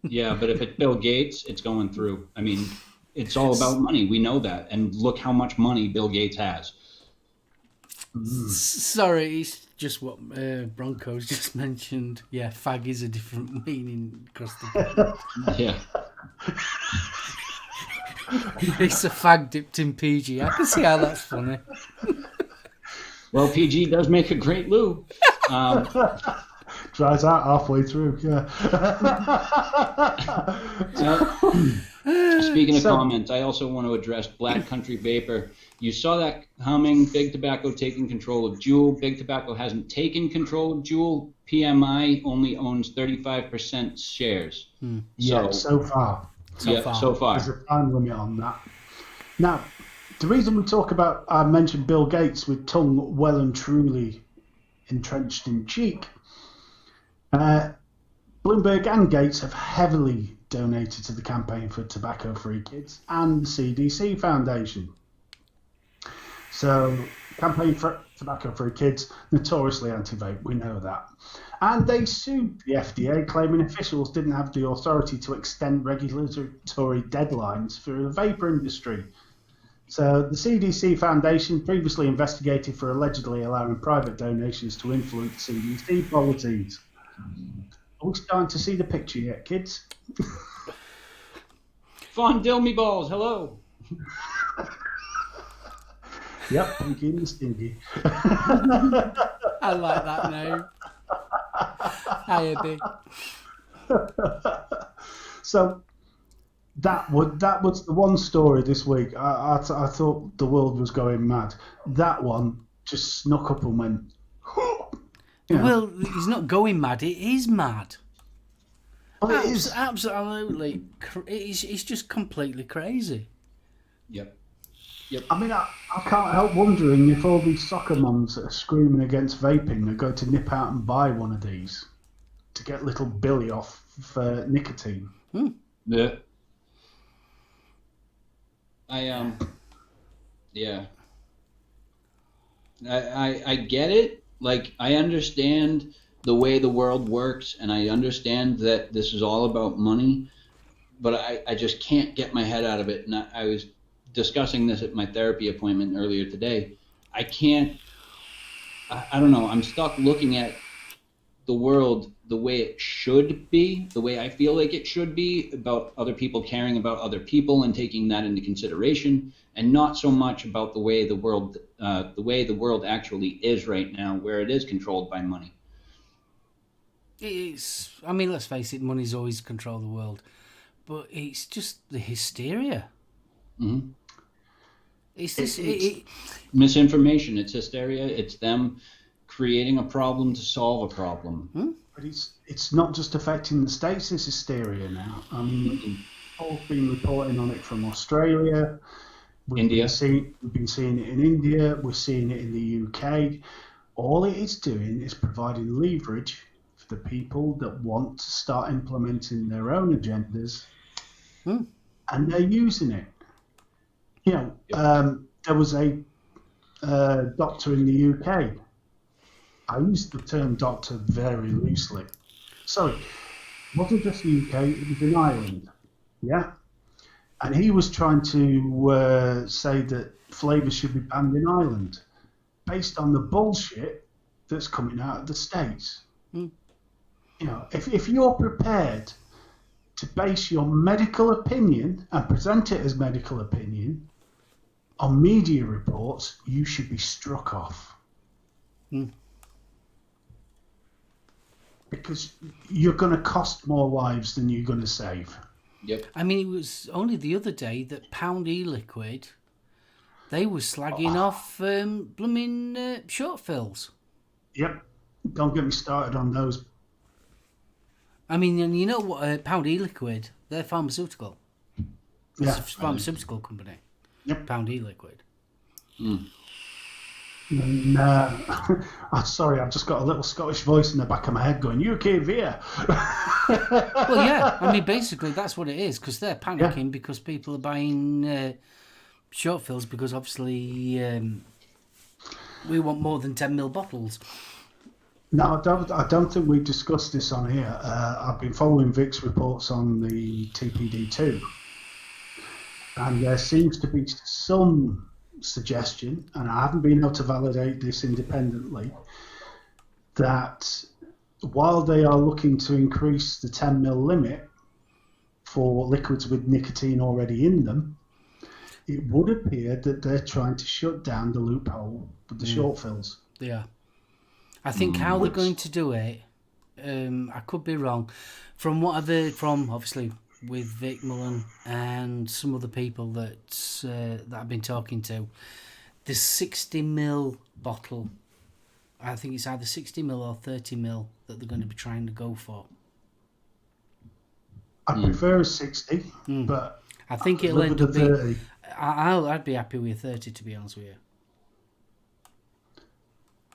Yeah, but if it's Bill Gates, it's going through. I mean, it's all about money. We know that. And look how much money Bill Gates has. Sorry, it's just what Bronco's just mentioned. Yeah, fag is a different meaning across the board. Yeah. It's a fag dipped in PG. I can see how that's funny. Well, PG does make a great lube. Dries out halfway through, yeah. Speaking of comments, I also want to address Black Country Vapor. You saw that coming. Big Tobacco taking control of Juul. Big Tobacco hasn't taken control of Juul. PMI only owns 35% shares. Yeah, so far. So far. There's a time limit on that. Now, the reason we talk about, I mentioned Bill Gates with tongue well and truly entrenched in cheek. Bloomberg and Gates have heavily donated to the campaign for tobacco-free kids and the CDC Foundation. So campaign for tobacco-free kids, notoriously anti-vape, we know that. And they sued the FDA, claiming officials didn't have the authority to extend regulatory deadlines for the vapor industry. So the CDC Foundation previously investigated for allegedly allowing private donations to influence CDC policies. Are we starting to see the picture yet, kids? Fondle me balls, hello. Yep, Pinky and Stinky. I like that name. Hiya, Big. So that was the one story this week. I thought the world was going mad. That one just snuck up and went. You know. Well, he's not going mad. It is mad. Well, it is. Absolutely. It's just completely crazy. Yep. I mean, I can't help wondering if all these soccer moms that are screaming against vaping are going to nip out and buy one of these to get little Billy off for nicotine. Yeah. Yeah. I get it. Like, I understand the way the world works, and I understand that this is all about money, but I just can't get my head out of it. And I was discussing this at my therapy appointment earlier today. I don't know. I'm stuck looking at the world the way it should be, the way I feel like it should be, about other people caring about other people and taking that into consideration, and not so much about the way the world actually is right now, where it is controlled by money. I mean, let's face it, money's always control the world, but it's just the hysteria. Mm-hmm. It's misinformation. It's hysteria. It's them creating a problem to solve a problem. But it's not just affecting the States, this hysteria now. I mean, Paul's been reporting on it from Australia. India. We've been seeing it in India. We're seeing it in the UK. All it is doing is providing leverage for the people that want to start implementing their own agendas, and they're using it. You know, there was a doctor in the UK. I use the term doctor very loosely. Sorry, it wasn't just the UK, it was in Ireland. Yeah? And he was trying to say that flavours should be banned in Ireland based on the bullshit that's coming out of the States. You know, if you're prepared to base your medical opinion and present it as medical opinion on media reports, you should be struck off. Because you're going to cost more lives than you're going to save. Yep. I mean, it was only the other day that Pound E-Liquid, they were slagging off blooming short fills. Yep. Don't get me started on those. I mean, and you know what? Pound E-Liquid, they're pharmaceutical. It's a pharmaceutical company. Yep. Pound E-Liquid. And, I'm sorry, I've just got a little Scottish voice in the back of my head going, UK beer. Well, yeah. I mean, basically, that's what it is, because they're panicking because people are buying short fills because, obviously, we want more than 10ml bottles. No, I don't think we discussed this on here. I've been following Vic's reports on the TPD2, and there seems to be some suggestion, and I haven't been able to validate this independently, that while they are looking to increase the 10ml limit for liquids with nicotine already in them, it would appear that they're trying to shut down the loophole with the short fills. Yeah. I think how they're going to do it, I could be wrong, from what I've heard from, obviously, with Vic Mullen and some other people that I've been talking to, the 60ml bottle, I think it's either 60ml or 30ml that they're going to be trying to go for. I prefer a 60, but I think it'll end up being... 30. I'd be happy with 30, to be honest with you.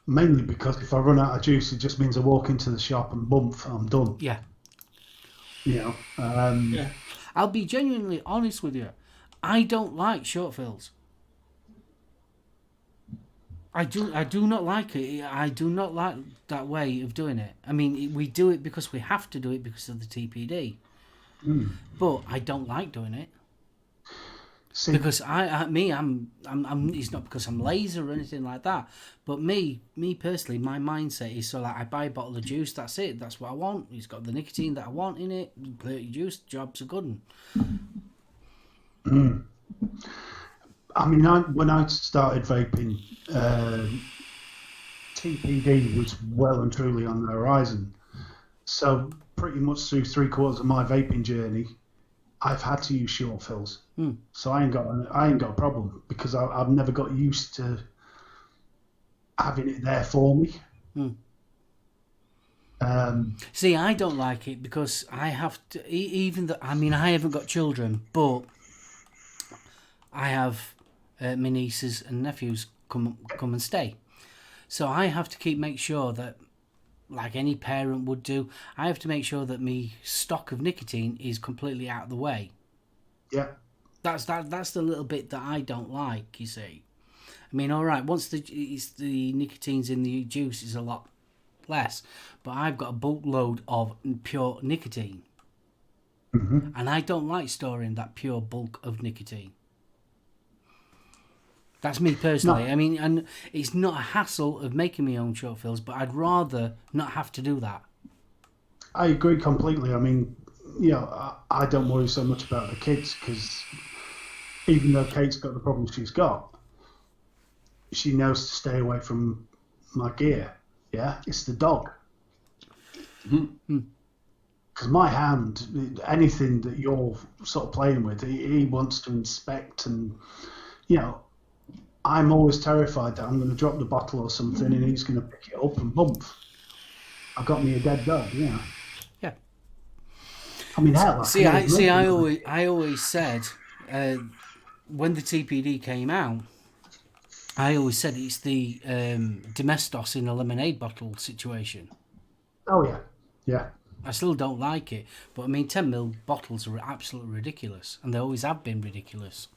Mainly because if I run out of juice, it just means I walk into the shop and bump, I'm done. Yeah. You know, I'll be genuinely honest with you. I don't like short fills. I do not like it. I do not like that way of doing it. I mean, we do it because we have to do it because of the TPD. But I don't like doing it. See, Because I'm. It's not because I'm lazy or anything like that. But me personally, my mindset is so like I buy a bottle of juice. That's it. That's what I want. It's got the nicotine that I want in it. Dirty juice. Jobs are good. I mean, when I started vaping, TPD was well and truly on the horizon. So pretty much through 3/4 of my vaping journey, I've had to use short fills. So I ain't got a problem because I've never got used to having it there for me. See, I don't like it because I have to. Even though I mean, I haven't got children, but I have my nieces and nephews come and stay. So I have to make sure that, like any parent would do, I have to make sure that my stock of nicotine is completely out of the way. Yeah. That's the little bit that I don't like. You see, I mean, all right, once the nicotine's in the juice is a lot less, but I've got a bulk load of pure nicotine, and I don't like storing that pure bulk of nicotine. That's me personally. No. I mean, and it's not a hassle of making my own short fills, but I'd rather not have to do that. I agree completely. I mean, I don't worry so much about the kids because even though Kate's got the problem she's got, she knows to stay away from my gear. Yeah, it's the dog. Because my hand, anything that you're sort of playing with, he wants to inspect, and I'm always terrified that I'm going to drop the bottle or something and he's going to pick it up and bump. I've got me a dead dog, Yeah. I mean, hell. I always said when the TPD came out, I always said it's the Domestos in a lemonade bottle situation. Oh yeah. I still don't like it, but I mean, 10ml bottles are absolutely ridiculous, and they always have been ridiculous.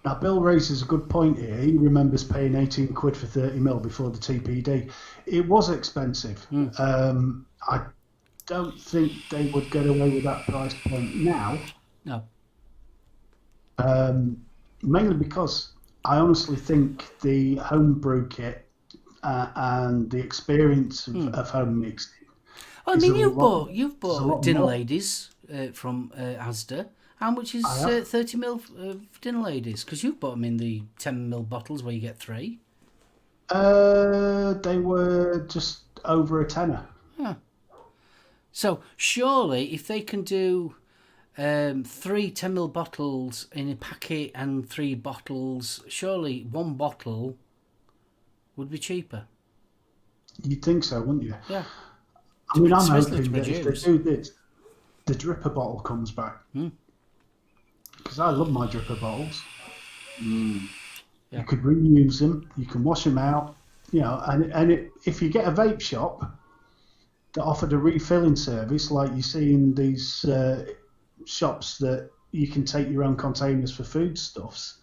Now, Bill raises a good point here. He remembers paying 18 quid for 30ml before the TPD. It was expensive. I don't think they would get away with that price point now. No. Mainly because I honestly think the homebrew kit and the experience of home mixing. I mean, you've bought dinner ladies from Asda. How much is 30ml of dinner ladies? Because you've bought them in the 10ml bottles where you get 3. They were just over a tenner. Yeah. So surely, if they can do 3 10ml bottles in a packet and 3 bottles, surely 1 bottle would be cheaper. You'd think so, wouldn't you? Yeah. I mean, I'm hoping that if they do this, the dripper bottle comes back. Because I love my dripper bottles. Yeah. You could reuse them. You can wash them out. If you get a vape shop that offered a refilling service, like you see in these shops that you can take your own containers for foodstuffs,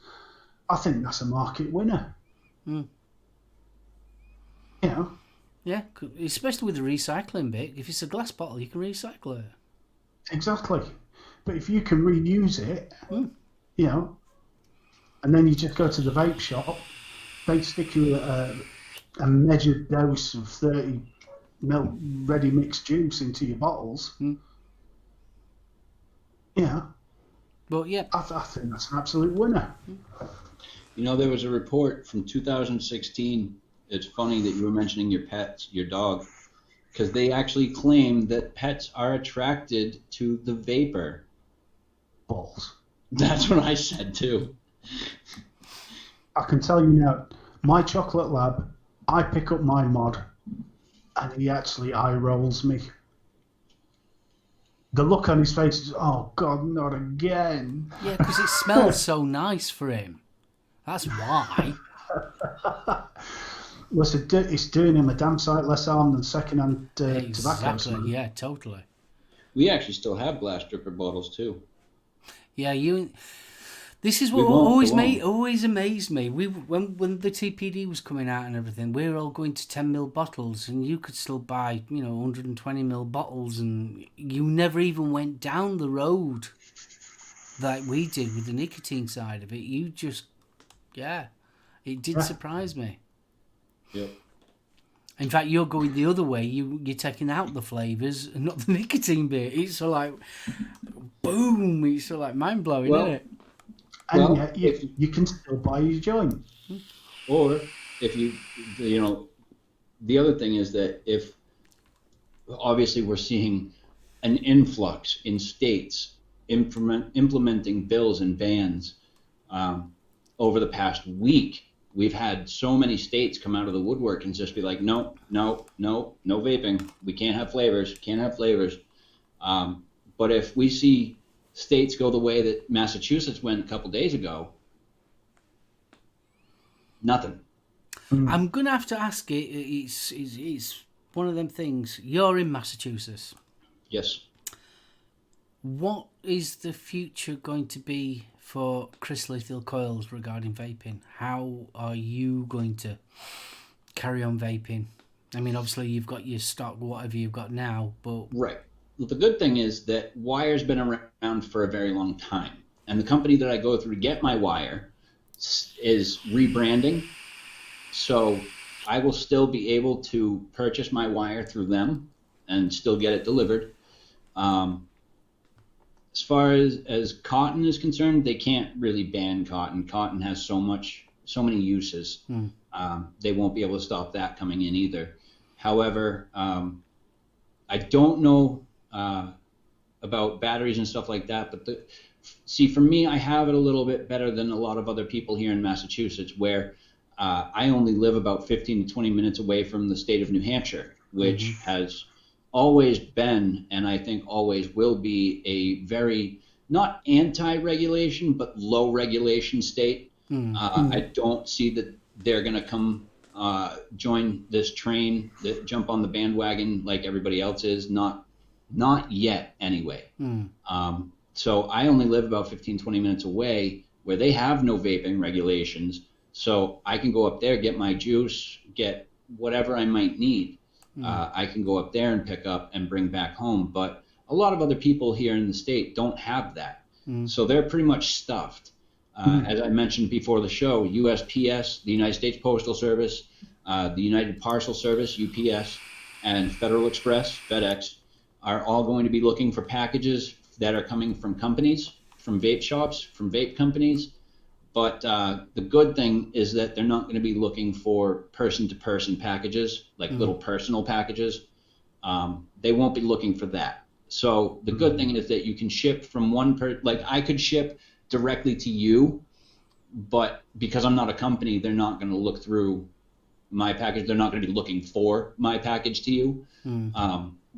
I think that's a market winner. Yeah, especially with the recycling bit. If it's a glass bottle, you can recycle it. Exactly. But if you can reuse it, and then you just go to the vape shop, they stick you a measured dose of 30ml ready mixed juice into your bottles. But yeah, I think that's an absolute winner. There was a report from 2016. It's funny that you were mentioning your pets, your dog, because they actually claim that pets are attracted to the vapor. Balls. That's what I said too. I can tell you now, my chocolate lab, I pick up my mod, and he actually eye rolls me. The look on his face is, oh God, not again. Yeah, because it smells so nice for him. That's why. Well, it's doing him a damn sight less harm than second-hand tobacco smoke. Yeah, totally. We actually still have glass dripper bottles too. Yeah, This is We what won't for long. always amazed me. When the TPD was coming out and everything, we were all going to 10 ml bottles, and you could still buy 120 ml bottles, and you never even went down the road like we did with the nicotine side of it. You just, it did surprise me. Yep. In fact, you're going the other way. You're taking out the flavours and not the nicotine bit. It's sort of like, boom! It's sort of like mind blowing, isn't it? And yet you can still buy your joint. Or if the other thing is that if obviously we're seeing an influx in states implementing bills and bans over the past week. We've had so many states come out of the woodwork and just be like, no vaping. We can't have flavors. But if we see states go the way that Massachusetts went a couple days ago, nothing. I'm going to have to ask it. It's one of them things. You're in Massachusetts. Yes. What is the future going to be for Chris Lithial Coils regarding vaping? How are you going to carry on vaping? I mean, obviously you've got your stock, whatever you've got now, but... Right. Well, the good thing is that wire's been around for a very long time. And the company that I go through to get my wire is rebranding. So I will still be able to purchase my wire through them and still get it delivered. As far as cotton is concerned, they can't really ban cotton. Cotton has so many uses. They won't be able to stop that coming in either. However, I don't know about batteries and stuff like that, but for me, I have it a little bit better than a lot of other people here in Massachusetts, where I only live about 15 to 20 minutes away from the state of New Hampshire, which has always been, and I think always will be, a very, not anti-regulation, but low regulation state. I don't see that they're going to come join this train, jump on the bandwagon like everybody else is. Not yet, anyway. So I only live about 15, 20 minutes away, where they have no vaping regulations. So I can go up there, get my juice, get whatever I might need. I can go up there and pick up and bring back home. But a lot of other people here in the state don't have that. So they're pretty much stuffed. As I mentioned before the show, USPS, the United States Postal Service, the United Parcel Service, UPS, and Federal Express, FedEx, are all going to be looking for packages that are coming from companies, from vape shops, from vape companies. But the good thing is that they're not going to be looking for person-to-person packages, like little personal packages. They won't be looking for that. So the good thing is that you can ship from like I could ship directly to you, but because I'm not a company, they're not going to look through my package. They're not going to be looking for my package to you.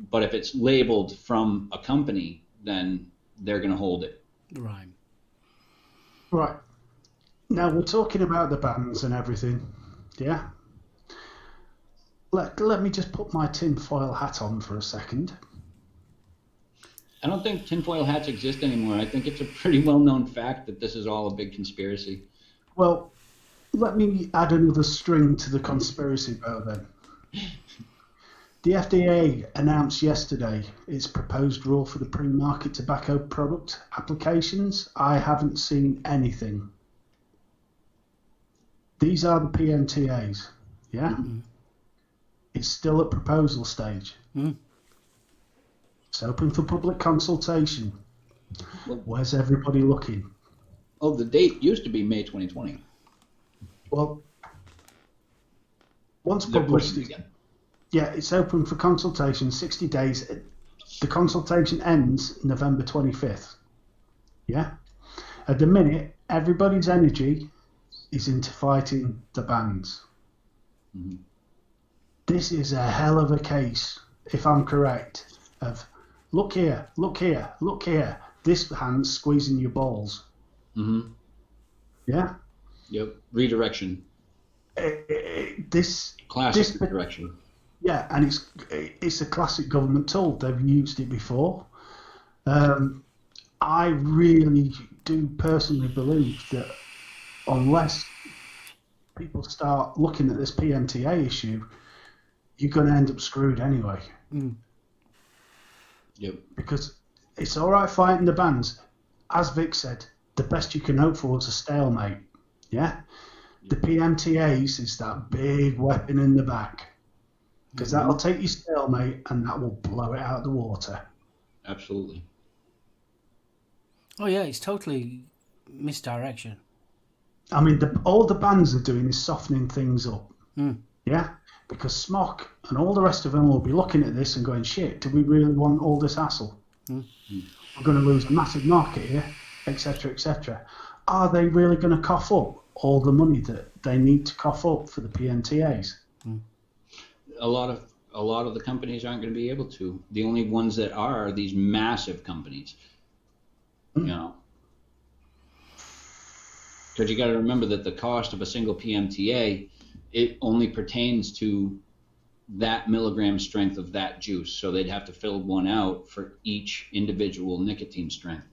But if it's labeled from a company, then they're going to hold it. Right. Now, we're talking about the bans and everything, yeah? Let me just put my tinfoil hat on for a second. I don't think tinfoil hats exist anymore. I think it's a pretty well-known fact that this is all a big conspiracy. Well, let me add another string to the conspiracy bow then. The FDA announced yesterday its proposed rule for the pre-market tobacco product applications. I haven't seen anything. These are the PMTAs, yeah? It's still at proposal stage. It's open for public consultation. Where's everybody looking? Oh, the date used to be May 2020. Well, once published, it's open for consultation, 60 days. The consultation ends November 25th, yeah? At the minute, everybody's energy is into fighting the bans. This is a hell of a case, if I'm correct, of look here, this hand's squeezing your balls. Yeah? Yep, redirection. Classic redirection. Yeah, and it's a classic government tool. They've used it before. I I really do personally believe that unless people start looking at this PMTA issue, you're going to end up screwed anyway. Yep. Because it's all right fighting the bans. As Vic said, the best you can hope for is a stalemate. Yeah? The PMTAs is that big weapon in the back. Because that'll take your stalemate and that will blow it out of the water. Absolutely. Oh, yeah, it's totally misdirection. I mean, all the bans are doing is softening things up. Yeah? Because Smock and all the rest of them will be looking at this and going, shit, do we really want all this hassle? We're going to lose a massive market here, etc., etc. Are they really going to cough up all the money that they need to cough up for the PMTAs? A lot of the companies aren't going to be able to. The only ones that are these massive companies. You know, because you got to remember that the cost of a single PMTA, it only pertains to that milligram strength of that juice. So they'd have to fill one out for each individual nicotine strength.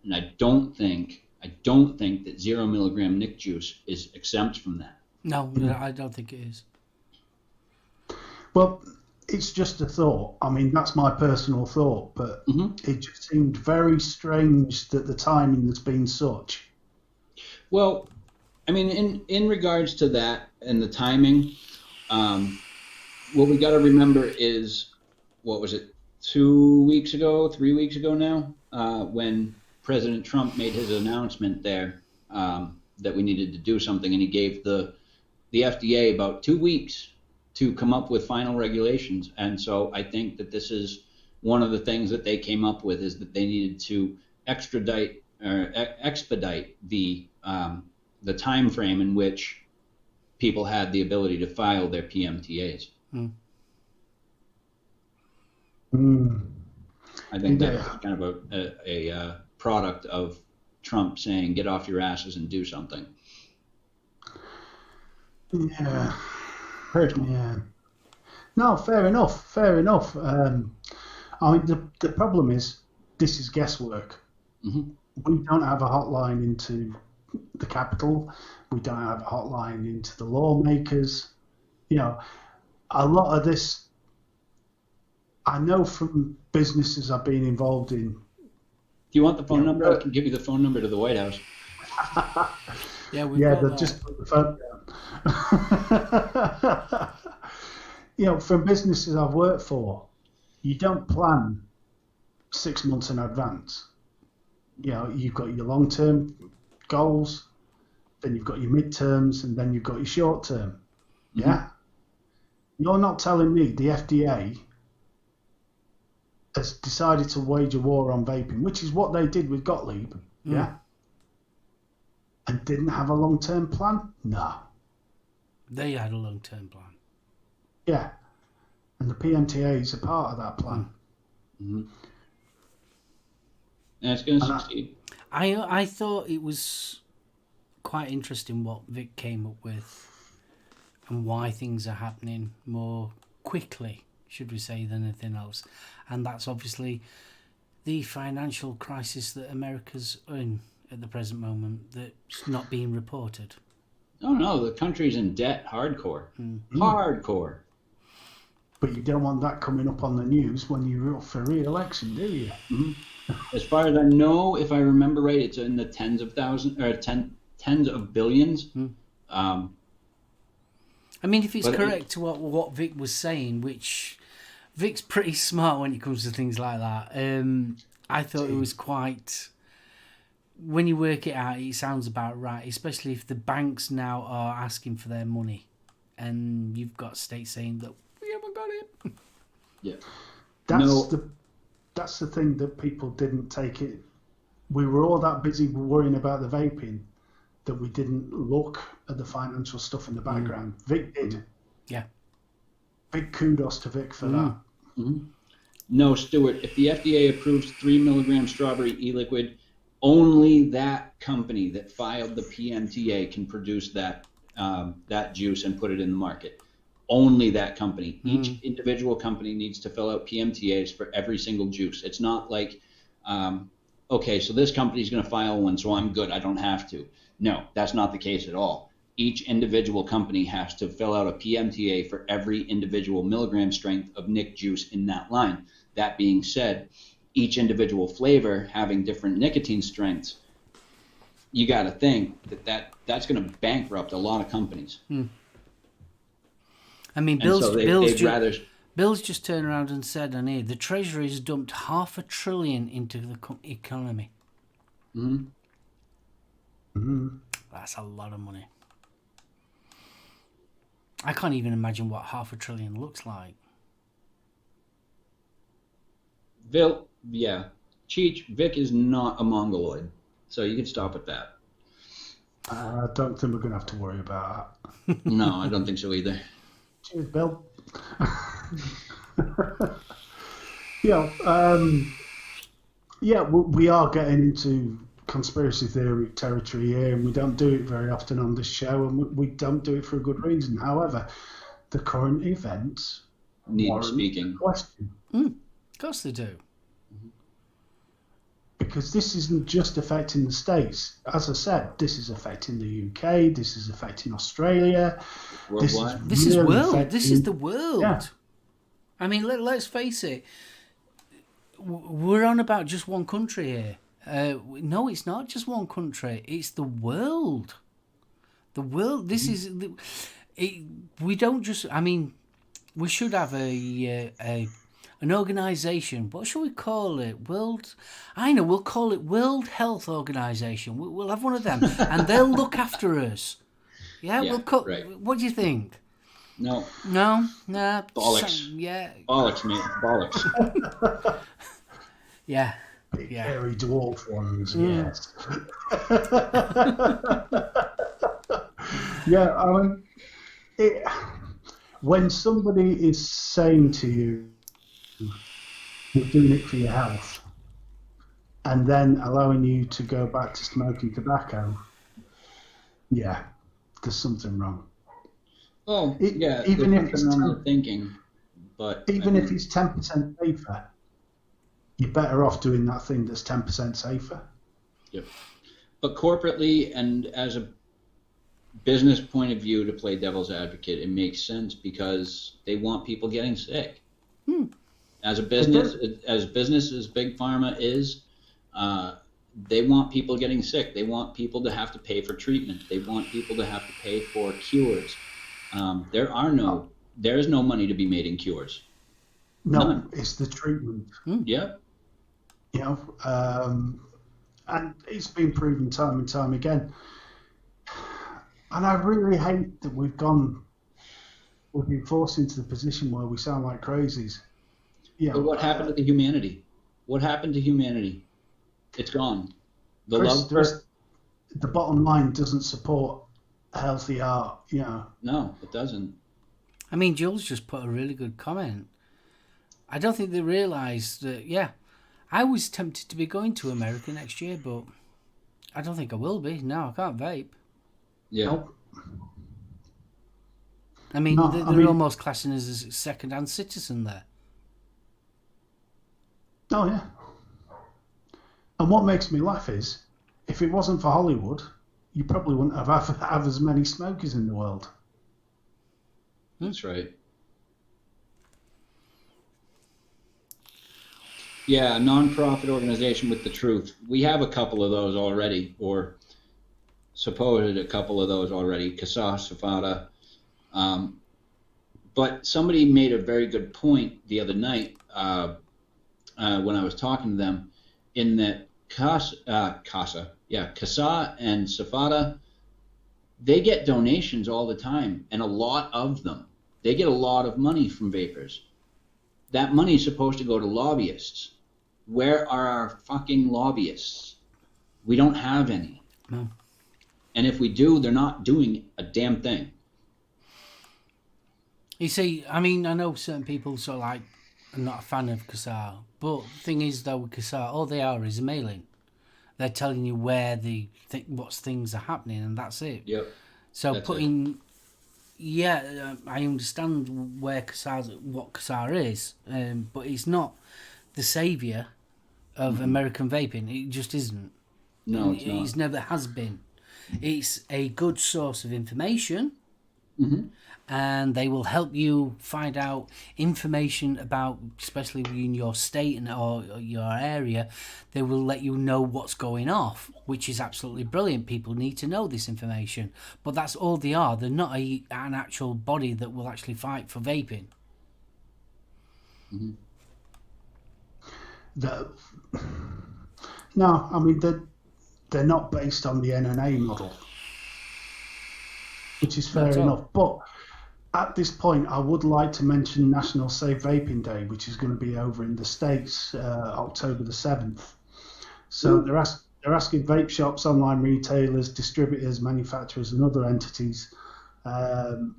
And I don't think that 0 milligram nic juice is exempt from that. No, I don't think it is. Well, it's just a thought. I mean, that's my personal thought, but it just seemed very strange that the timing has been such. Well, I mean, in regards to that and the timing, what we got to remember is, what was it, 3 weeks ago now, when President Trump made his announcement there that we needed to do something, and he gave the FDA about 2 weeks to come up with final regulations. And so I think that this is one of the things that they came up with, is that they needed to expedite the time frame in which people had the ability to file their PMTAs. I think that's kind of a product of Trump saying, get off your asses and do something. Yeah. Personally. Yeah. No, fair enough. I mean, the problem is, this is guesswork. We don't have a hotline into the Capitol. We don't have a hotline into the lawmakers. You know, a lot of this, I know from businesses I've been involved in. Do you want the phone number? I can give you the phone number to the White House. They'll just put the phone down. You know, from businesses I've worked for, you don't plan 6 months in advance. You know, you've got your long-term goals, then you've got your mid-terms, and then you've got your short-term. Yeah? You're not telling me the FDA has decided to wage a war on vaping, which is what they did with Gottlieb, yeah? And didn't have a long-term plan? No. They had a long-term plan. Yeah. And the PMTA is a part of that plan. And it's going to succeed. I thought it was quite interesting what Vic came up with and why things are happening more quickly, should we say, than anything else. And that's obviously the financial crisis that America's in at the present moment that's not being reported. Oh, no, the country's in debt hardcore. Hardcore. But you don't want that coming up on the news when you're up for re-election, do you? As far as I know, if I remember right, it's in the tens of thousands, or tens of billions. I mean, if it's correct to what Vic was saying, which Vic's pretty smart when it comes to things like that, I thought it was quite... When you work it out, it sounds about right, especially if the banks now are asking for their money and you've got states saying that we haven't got it. Yeah. That's the thing that people didn't take it. We were all that busy worrying about the vaping that we didn't look at the financial stuff in the background. Vic did. Yeah. Big kudos to Vic for that. No, Stuart, if the FDA approves 3 milligram strawberry e-liquid, only that company that filed the PMTA can produce that juice and put it in the market. Only that company. Each individual company needs to fill out PMTAs for every single juice. It's not like okay, so this company's going to file one, so I'm good. I don't have to. No, that's not the case at all. Each individual company has to fill out a PMTA for every individual milligram strength of nic juice in that line. That being said, each individual flavor having different nicotine strengths, you got to think that's going to bankrupt a lot of companies. I mean, And so Bill's just turned around and said on here, the Treasury has dumped $500 billion into the economy. That's a lot of money. I can't even imagine what $500 billion looks like. Cheech, Vic is not a mongoloid, so you can stop at that. I don't think we're going to have to worry about that. No, I don't think so either. Cheers, Bill. We are getting into conspiracy theory territory here, and we don't do it very often on this show, and we don't do it for a good reason. However, the current events need speaking. Question. Of course they do. Because this isn't just affecting the States. As I said, this is affecting the UK, this is affecting Australia. Worldwide. This is world. This is the world. Yeah. I mean, let's face it. We're on about just one country here. No, it's not just one country. It's the world. The world. This is. We don't just. I mean, we should have an organisation. What should we call it? I know. We'll call it World Health Organisation. We'll have one of them, and they'll look after us. Yeah. Right. What do you think? No. No. Nah. Bollocks. Yeah. Bollocks, mate. Bollocks. Yeah. Big hairy dwarf ones, yes. Yeah, I mean, when somebody is saying to you, "We're doing it for your health," and then allowing you to go back to smoking tobacco, yeah, there's something wrong. Oh, yeah. Even if it's thinking, but even if it's 10% safer, you're better off doing that thing that's 10% safer. Yep. But corporately and as a business point of view, to play devil's advocate, it makes sense because they want people getting sick. As a business, as Big Pharma is, they want people getting sick. They want people to have to pay for treatment. They want people to have to pay for cures. There is no money to be made in cures. No, None. it's the treatment. Yeah. You know, and it's been proven time and time again. And I really hate that we've been forced into the position where we sound like crazies. Yeah. But what happened to the humanity? What happened to humanity? It's gone. The bottom line doesn't support a healthy heart. No, it doesn't. I mean, Jules just put a really good comment. I don't think they realise that, I was tempted to be going to America next year, but I don't think I will be. No, I can't vape. Yeah. Nope. I mean, they're almost classing us as a second-hand citizen there. Oh, yeah. And what makes me laugh is, if it wasn't for Hollywood, you probably wouldn't have as many smokers in the world. That's right. Yeah, a non-profit organization with the truth. We have a couple of those already, or supposed a couple of those already, Kasa, Safada. But somebody made a very good point the other night when I was talking to them, in that Kasa and Safada, they get donations all the time, and a lot of them. They get a lot of money from vapors. That money is supposed to go to lobbyists. Where are our fucking lobbyists? We don't have any. No. And if we do, they're not doing a damn thing. You see, I mean, I know certain people sort of like are not a fan of Qassar, but the thing is though with Qassar, all they are is a mailing. They're telling you where what things are happening, and that's it. Yep. So putting, I understand what Qassar is, but it's not the saviour of American vaping. It just isn't. No, it's not. It never has been. It's a good source of information, and they will help you find out information about, especially in your state or your area. They will let you know what's going off, which is absolutely brilliant. People need to know this information, but that's all they are. They're not an actual body that will actually fight for vaping. No, I mean they're not based on the NNA model, which is fair enough. But at this point, I would like to mention National Safe Vaping Day, which is going to be over in the States, October the 7th. So they're asking vape shops, online retailers, distributors, manufacturers, and other entities to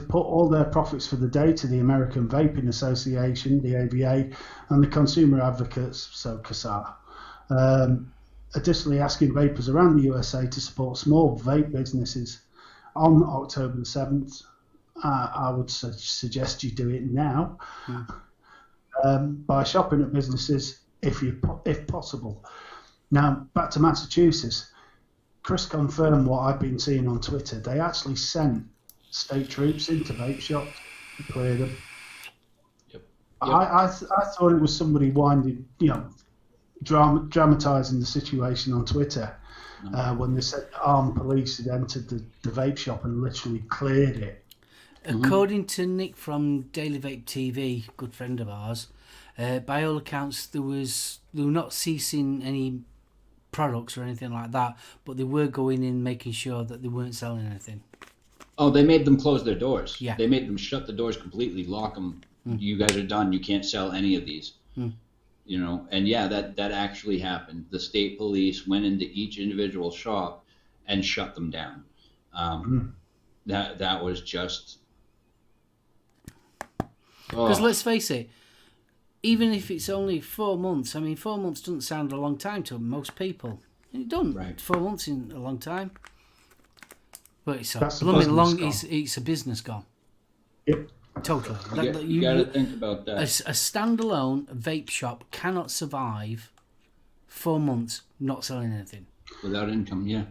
put all their profits for the day to the American Vaping Association, the AVA, and the Consumer Advocates, so CASAR. Additionally, asking vapers around the USA to support small vape businesses on October the 7th. I would suggest you do it now by shopping at businesses if possible. Now, back to Massachusetts. Chris confirmed what I've been seeing on Twitter. They actually sent state troops into vape shops to clear them. Yep. I thought it was somebody dramatising the situation on Twitter when they said armed police had entered the vape shop and literally cleared it. According to Nick from Daily Vape TV, good friend of ours, by all accounts they were not ceasing any products or anything like that, but they were going in making sure that they weren't selling anything. Oh, they made them close their doors. Yeah. They made them shut the doors completely, lock them. You guys are done. You can't sell any of these. You know, and yeah, that actually happened. The state police went into each individual shop and shut them down. That was just... Because let's face it, even if it's only 4 months, I mean, 4 months doesn't sound a long time to most people. It doesn't. Right. 4 months isn't a long time. But it's it's a business gone. Yep. Totally. You got to think about that. A standalone vape shop cannot survive 4 months not selling anything. Without income, yeah.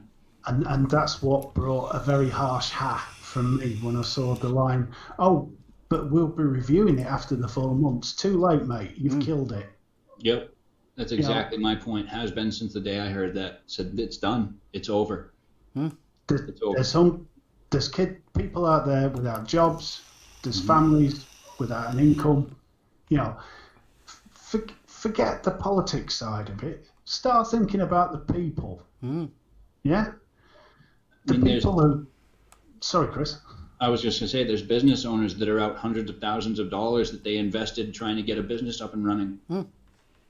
And that's what brought a very harsh ha from me when I saw the line, oh, but we'll be reviewing it after the 4 months. Too late, mate. You've killed it. Yep. That's exactly my point. Has been since the day I heard that. Said it's done. It's over. It's over. There's people out there without jobs. There's families without an income. You know, forget the politics side of it. Start thinking about the people. Yeah? The people who... Sorry, Chris. I was just going to say, there's business owners that are out hundreds of thousands of dollars that they invested trying to get a business up and running.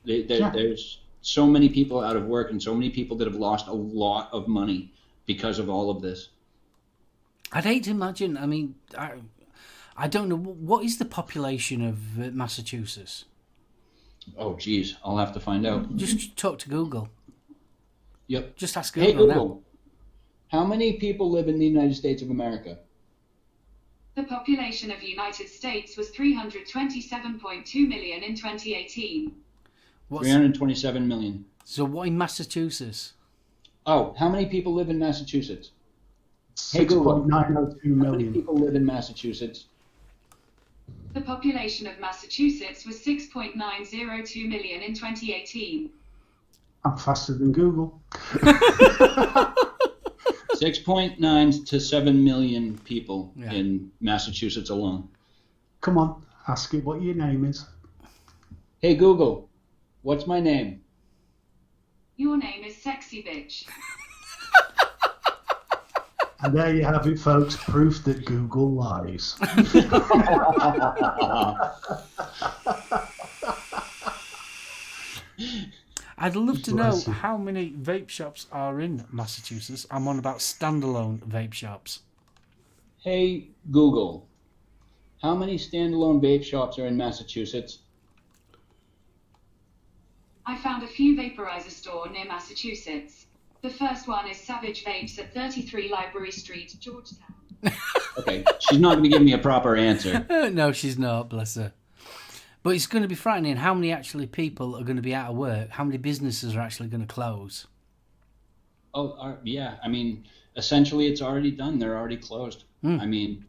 There's so many people out of work and so many people that have lost a lot of money because of all of this. I'd hate to imagine, I mean, I don't know, what is the population of Massachusetts? Oh, geez, I'll have to find out. Just talk to Google. Yep. Just ask Google. Hey, Google, how many people live in the United States of America? The population of the United States was 327.2 million in 2018. 327 million. So what in Massachusetts? Oh, how many people live in Massachusetts? Hey, Google, 6.902 million. How many people live in Massachusetts? The population of Massachusetts was 6.902 million in 2018. I'm faster than Google. 6.9 to 7 million people in Massachusetts alone. Come on, ask it what your name is. Hey, Google, what's my name? Your name is Sexy Bitch. And there you have it, folks. Proof that Google lies. I'd love to know how many vape shops are in Massachusetts. I'm on about standalone vape shops. Hey, Google, how many standalone vape shops are in Massachusetts? I found a few vaporizer stores near Massachusetts. The first one is Savage Vapes at 33 Library Street, Georgetown. Okay, she's not going to give me a proper answer. No, she's not, bless her. But it's going to be frightening. How many actually people are going to be out of work? How many businesses are actually going to close? Oh, yeah. I mean, essentially, it's already done. They're already closed. I mean,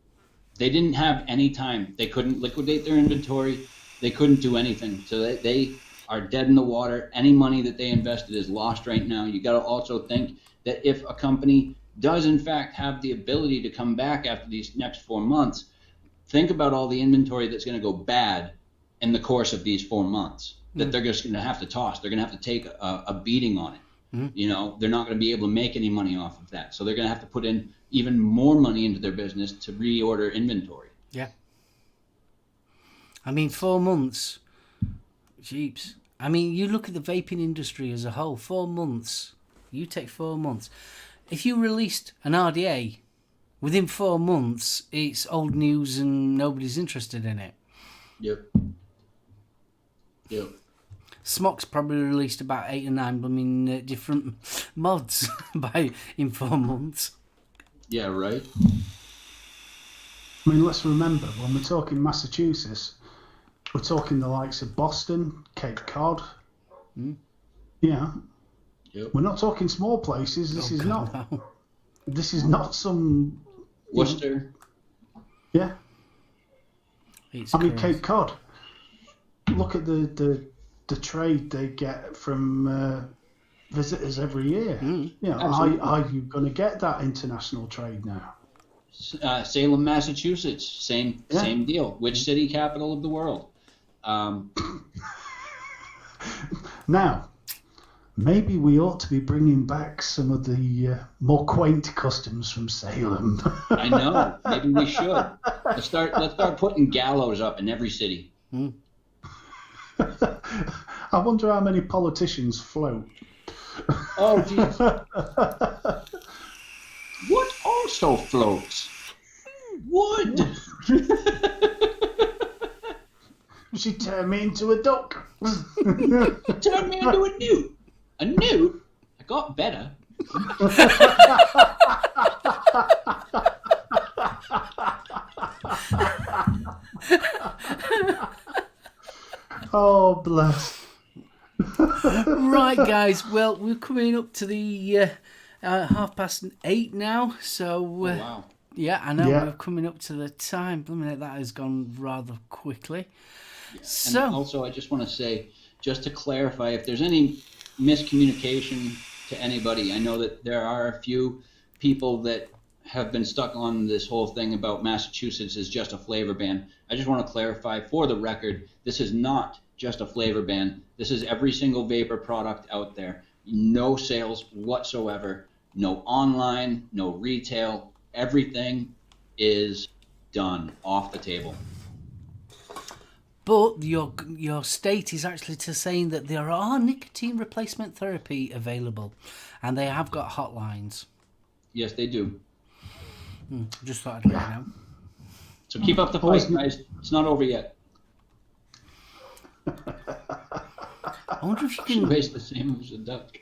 they didn't have any time. They couldn't liquidate their inventory. They couldn't do anything. So they are dead in the water. Any money that they invested is lost right now. You got to also think that if a company does, in fact, have the ability to come back after these next 4 months, think about all the inventory that's going to go bad in the course of these 4 months that they're just going to have to toss. They're going to have to take a beating on it. You know, they're not going to be able to make any money off of that. So they're going to have to put in even more money into their business to reorder inventory. Yeah. I mean, 4 months. Jeeps. I mean, you look at the vaping industry as a whole. 4 months. You take 4 months. If you released an RDA within 4 months, it's old news and nobody's interested in it. Yep. Smok's probably released about 8 or 9 different mods in 4 months. Yeah, right. I mean, let's remember, when we're talking Massachusetts, we're talking the likes of Boston, Cape Cod. Yeah. Yep. We're not talking small places. This is not some... Worcester. Yeah. It's I mean, crazy. Cape Cod. Look at the trade they get from visitors every year. Are you going to get that international trade now? Salem, Massachusetts, same deal. Which city capital of the world? Now, maybe we ought to be bringing back some of the more quaint customs from Salem. I know. Maybe we should. Let's start putting gallows up in every city. I wonder how many politicians float. Oh, geez. What also floats? Wood. She turned me into a duck. Turned me into a newt. A newt? I got better. Oh, bless. Right, guys. Well, we're coming up to the 8:30 now. So, Wow. yeah, I know Yeah. we're coming up to the time. Blimey, that has gone rather quickly. And So, also, I just want to say, just to clarify, if there's any miscommunication to anybody, I know that there are a few people that have been stuck on this whole thing about Massachusetts is just a flavor ban. I just want to clarify for the record, this is not just a flavor ban. This is every single vapor product out there. No sales whatsoever, no online, no retail. Everything is done off the table. but your state is actually saying that there are nicotine replacement therapy available, and they have got hotlines. Yes, they do. Just thought I'd let you know. So keep up the fight, guys. It's not over yet. I wonder if you She can. weighs the same as a duck.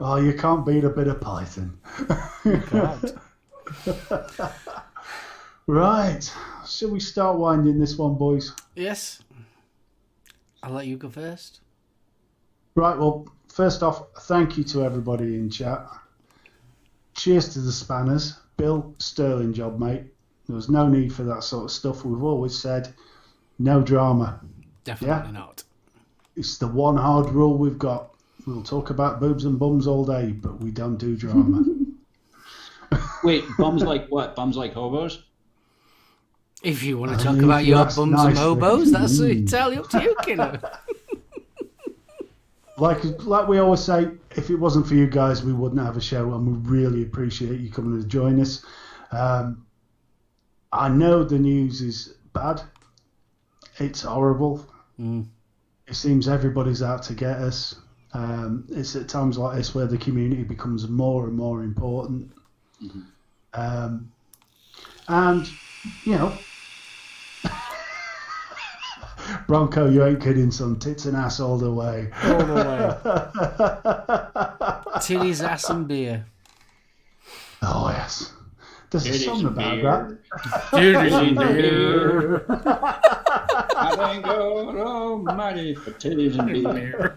Oh, you can't beat a bit of python. God. Right. Shall we start winding this one, boys? Yes. I'll let you go first. Right, well, first off, thank you to everybody in chat. Cheers to the spanners. Bill, sterling job, mate. There was no need for that sort of stuff. We've always said, no drama. Definitely not. It's the one hard rule we've got. We'll talk about boobs and bums all day, but we don't do drama. Wait, bums like what? Bums like hobos? If you want to talk about your that's bums nicely. and hobos, that's entirely up to you, kiddo. Like we always say, if it wasn't for you guys, we wouldn't have a show, and we really appreciate you coming to join us. I know the news is bad. It's horrible. It seems everybody's out to get us. It's at times like this where the community becomes more and more important. And, you know, Bronco, you ain't kidding, son. Tits and ass all the way. All the way. Titties, ass and beer. Oh, yes. There's a song about that. Titties and beer. I thank God Almighty for titties and beer.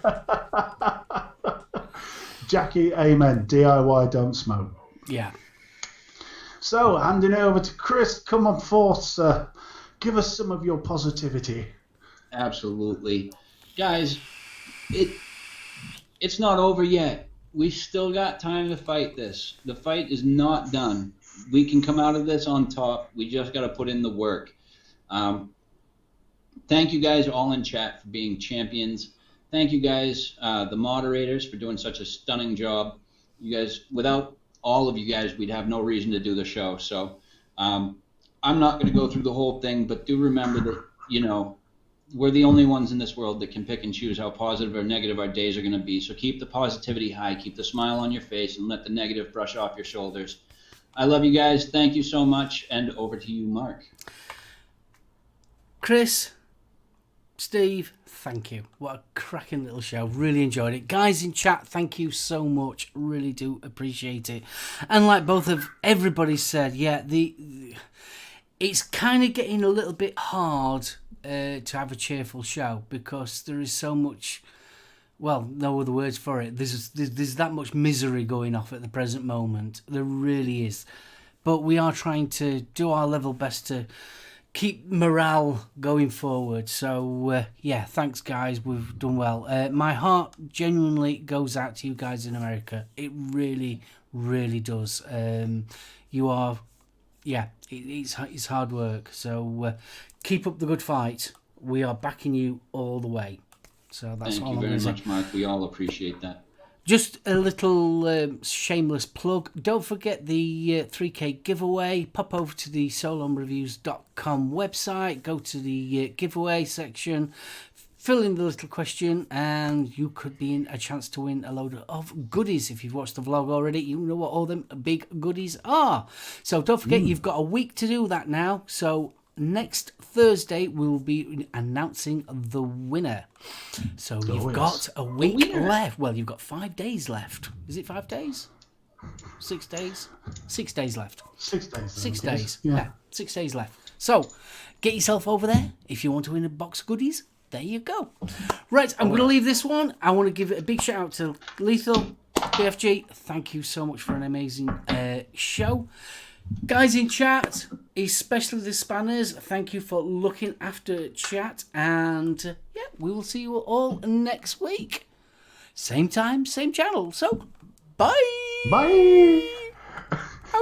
Jackie, amen. DIY, don't smoke. Yeah. So, handing over to Chris. Come on forth, sir. Give us some of your positivity. Absolutely. Guys, it's not over yet. We still got time to fight this. The fight is not done. We can come out of this on top. We just got to put in the work. Thank you guys all in chat for being champions. Thank you guys, the moderators, for doing such a stunning job. You guys, without all of you guys, we'd have no reason to do the show. So I'm not going to go through the whole thing, but do remember that, we're the only ones in this world that can pick and choose how positive or negative our days are going to be. So keep the positivity high, keep the smile on your face, and let the negative brush off your shoulders. I love you guys. Thank you so much. And over to you, Mark. Chris, Steve, thank you. What a cracking little show. Really enjoyed it. Guys in chat, thank you so much. Really do appreciate it. And like both of everybody said, yeah, it's kind of getting a little bit hard to have a cheerful show because there is so much, well, no other words for it. There's that much misery going off at the present moment. There really is. But we are trying to do our level best to keep morale going forward. So, yeah, thanks, guys. We've done well. My heart genuinely goes out to you guys in America. It really, really does. You are, yeah, it's hard work. So keep up the good fight. We are backing you all the way. So that's Thank all you I'm very going to much, say. Mark. We all appreciate that. Just a little shameless plug. Don't forget the 3K giveaway. Pop over to the SoulOhmReviews.com website. Go to the giveaway section. Fill in the little question and you could be in a chance to win a load of goodies. If you've watched the vlog already, you know what all them big goodies are. So don't forget, you've got a week to do that now. So next Thursday, we'll be announcing the winner. So you've got a week left. Well, you've got 5 days left. Is it 5 days? 6 days? 6 days left. 6 days. 6 days. Yeah. 6 days left. So get yourself over there if you want to win a box of goodies. There you go. Right, I'm going to leave this one. I want to give it a big shout out to Lethal, BFG. Thank you so much for an amazing show. Guys in chat, especially the spanners, thank you for looking after chat. And yeah, we will see you all next week. Same time, same channel. So, bye. Bye.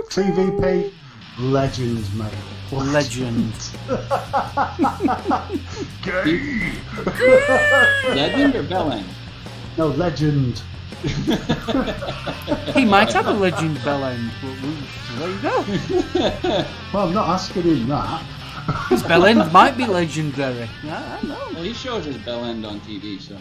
TVP, legend, mate. Legend. Gay. Legend or Bellend? No, legend. He might have a legend bell end, but there you go. Well, I'm not asking him that. His bell end might be legendary. I don't know. Well, he shows his Bellend on TV, so.